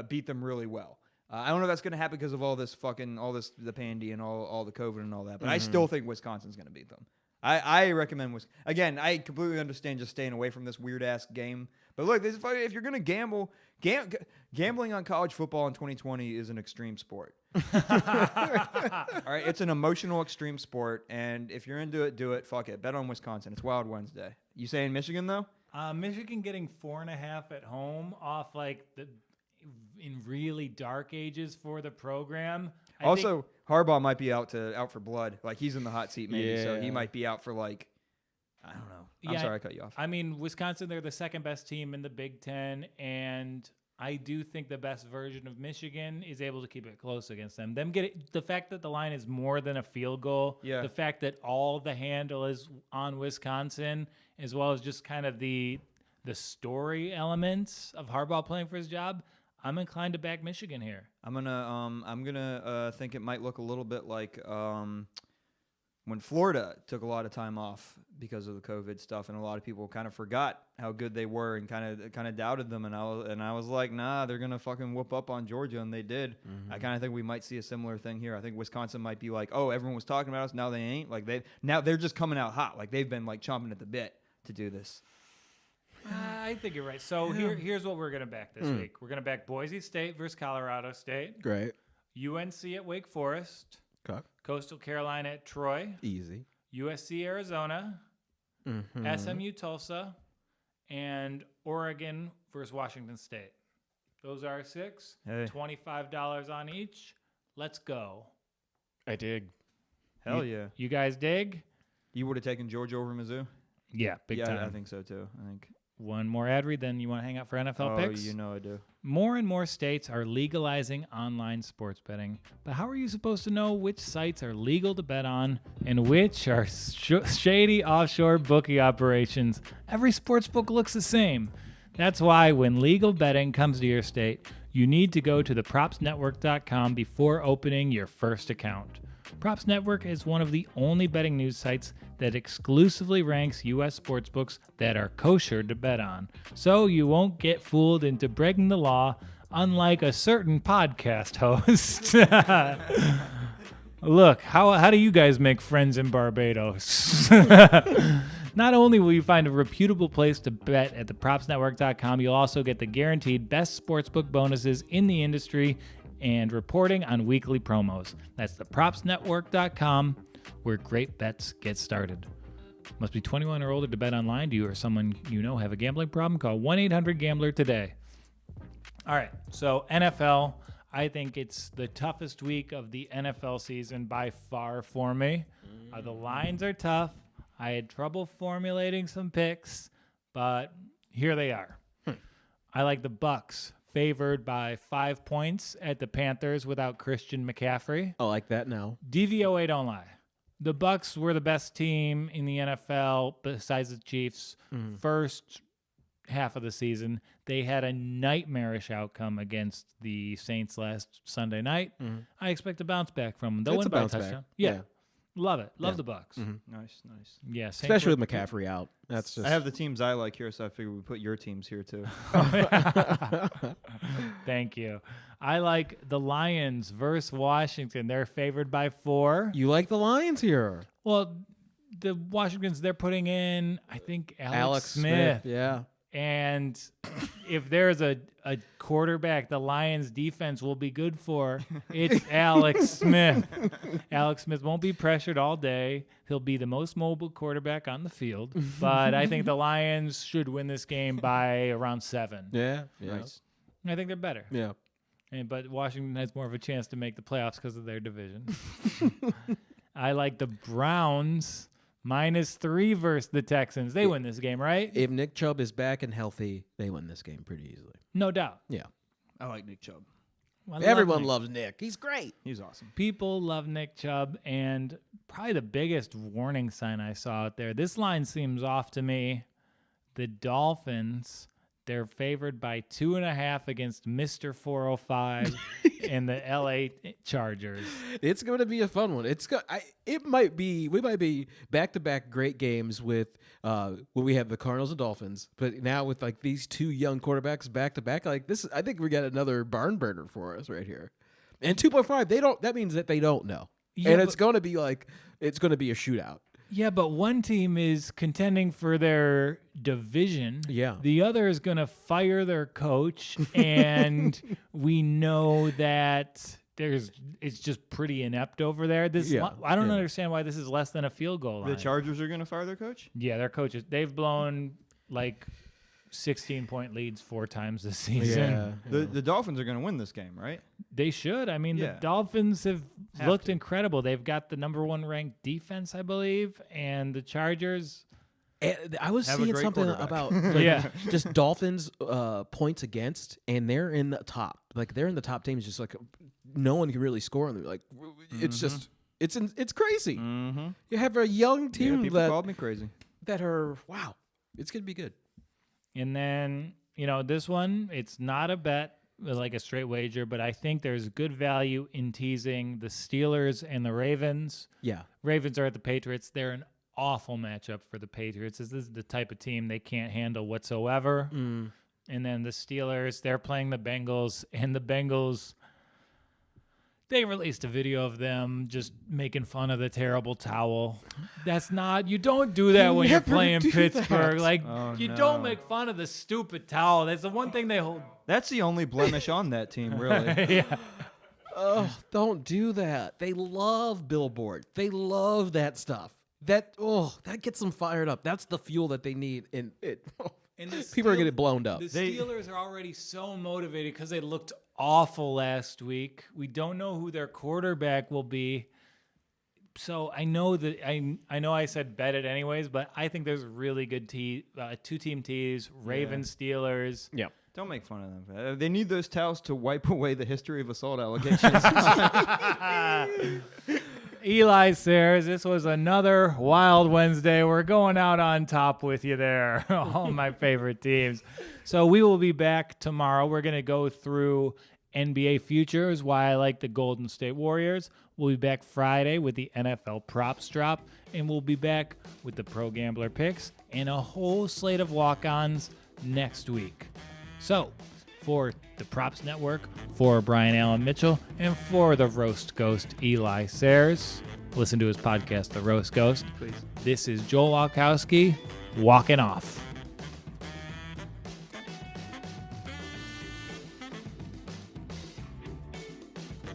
beat them really well. I don't know if that's gonna happen because of the pandy and all the COVID and all that. But I still think Wisconsin's gonna beat them. I recommend Wisconsin. Again, I completely understand just staying away from this weird ass game. But look, if you're gonna gamble, gambling on college football in 2020 is an extreme sport. All right, it's an emotional extreme sport, and if you're into it, do it. Fuck it, bet on Wisconsin. It's Wild Wednesday. You saying Michigan though? Michigan getting 4.5 at home off in really dark ages for the program. I think Harbaugh might be out for blood. Like he's in the hot seat maybe, so he might be out for I don't know. I'm sorry I cut you off. I mean, Wisconsin, they're the second best team in the Big Ten, and I do think the best version of Michigan is able to keep it close against them. The fact that the line is more than a field goal, the fact that all the handle is on Wisconsin, as well as just kind of the story elements of Harbaugh playing for his job, I'm inclined to back Michigan here. I'm gonna think it might look a little bit like when Florida took a lot of time off because of the COVID stuff, and a lot of people kind of forgot how good they were and kind of doubted them. And I was like, nah, they're gonna fucking whoop up on Georgia, and they did. Mm-hmm. I kind of think we might see a similar thing here. I think Wisconsin might be like, oh, everyone was talking about us, now they ain't. Like they're just coming out hot. Like they've been like chomping at the bit to do this. I think you're right. So here's what we're gonna back this week. We're gonna back Boise State versus Colorado State. Great. UNC at Wake Forest. Okay. Coastal Carolina at Troy. Easy. USC Arizona. SMU Tulsa. And Oregon versus Washington State. Those are our 6. Hey. $25 on each. Let's go. I dig. Hell yeah. You guys dig? You would have taken Georgia over Mizzou? Yeah, big time. I think so too. I think. One more ad read, then you want to hang out for NFL picks? You know I do. More and more states are legalizing online sports betting. But how are you supposed to know which sites are legal to bet on and which are shady offshore bookie operations? Every sports book looks the same. That's why when legal betting comes to your state, you need to go to thepropsnetwork.com before opening your first account. Props Network is one of the only betting news sites that exclusively ranks U.S. sportsbooks that are kosher to bet on, so you won't get fooled into breaking the law, unlike a certain podcast host. Look, how do you guys make friends in Barbados? Not only will you find a reputable place to bet at thepropsnetwork.com, you'll also get the guaranteed best sportsbook bonuses in the industry and reporting on weekly promos. That's thepropsnetwork.com, where great bets get started. Must be 21 or older to bet online. Do you or someone you know have a gambling problem? Call 1-800-GAMBLER today. All right, so NFL, I think it's the toughest week of the NFL season by far for me. The lines are tough. I had trouble formulating some picks, but here they are. I like the Bucks favored by 5 points at the Panthers without Christian McCaffrey. I like that now. DVOA don't lie. The Bucks were the best team in the NFL besides the Chiefs first half of the season. They had a nightmarish outcome against the Saints last Sunday night. I expect a bounce back from them. They'll It's win a by a bounce back. touchdown. Yeah. Yeah. Love it. Love Yeah. the Bucks. Nice, nice. Yeah, Especially with McCaffrey out. That's just. I have the teams I like here, so I figured we put your teams here too. Thank you. I like the Lions versus Washington. They're favored by 4. You like the Lions here. Well, the Washingtons, they're putting in, I think, Alex Smith. Yeah. And if there's a quarterback the Lions defense will be good for, it's Alex Smith. Alex Smith won't be pressured all day. He'll be the most mobile quarterback on the field. But I think the Lions should win this game by around 7. Yeah. Yeah. Nice. I think they're better. Yeah. But Washington has more of a chance to make the playoffs because of their division. I like the Browns -3 versus the Texans. They win this game, right? If Nick Chubb is back and healthy, they win this game pretty easily. No doubt. Yeah. I like Nick Chubb. I love Everyone Nick. loves Nick. He's great. He's awesome. People love Nick Chubb, and probably the biggest warning sign I saw out there. This line seems off to me. The Dolphins, they're favored by 2.5 against Mr. 405 and the LA Chargers. It's going to be a fun one. We might be back-to-back great games with when we have the Cardinals and Dolphins, but now with like these 2 young quarterbacks back-to-back, like this, I think we got another barn burner for us right here. And 2.5, that means that they don't know, Yeah, and it's going to be a shootout. Yeah, but one team is contending for their division. Yeah. The other is going to fire their coach, and we know that it's just pretty inept over there. I don't understand why this is less than a field goal line. The Chargers are going to fire their coach? Yeah, their coaches, they've blown like 16-point leads 4 times this season. Yeah. The Dolphins are going to win this game, right? They should. I mean, Yeah. the Dolphins have looked to. incredible. They've got the number 1 ranked defense, I believe, and the Chargers. And I was Have a seeing great something quarterback. about like, Yeah. just Dolphins points against, and they're in the top. Like they're in the top teams. Just like no one can really score on them. Like it's just it's crazy. Mm-hmm. You have a young team People called me crazy. that are wow. It's gonna be good. And then, this one, it's not a bet, like a straight wager, but I think there's good value in teasing the Steelers and the Ravens. Yeah. Ravens are at the Patriots. They're an awful matchup for the Patriots. This is the type of team they can't handle whatsoever. Mm. And then the Steelers, they're playing the Bengals, and the Bengals, they released a video of them just making fun of the terrible towel. That's not, you don't do that when you're never playing do Pittsburgh. that. Like, Oh, you no. don't make fun of the stupid towel. That's the one thing they hold. That's the only blemish on that team, really. Yeah. Oh, don't do that. They love billboard. They love that stuff. That gets them fired up. That's the fuel that they need. And it, And the people are Steel- getting blown up. The Steelers are already so motivated because they looked awful last week. We don't know who their quarterback will be. So I know that I know I said bet it anyways, but I think there's really good two-team tees, Ravens, Steelers. Yeah. Don't make fun of them. They need those towels to wipe away the history of assault allegations. Eli Sayers, this was another wild Wednesday. We're going out on top with you there. All my favorite teams. So we will be back tomorrow. We're going to go through NBA futures, why I like the Golden State Warriors. We'll be back Friday with the NFL props drop, and we'll be back with the Pro Gambler picks and a whole slate of walk-ons next week. So, for the Props Network, for Brian Allen Mitchell, and for the Roast Ghost Eli Sayers, listen to his podcast, The Roast Ghost. Please. This is Joel Walkowski, walking off.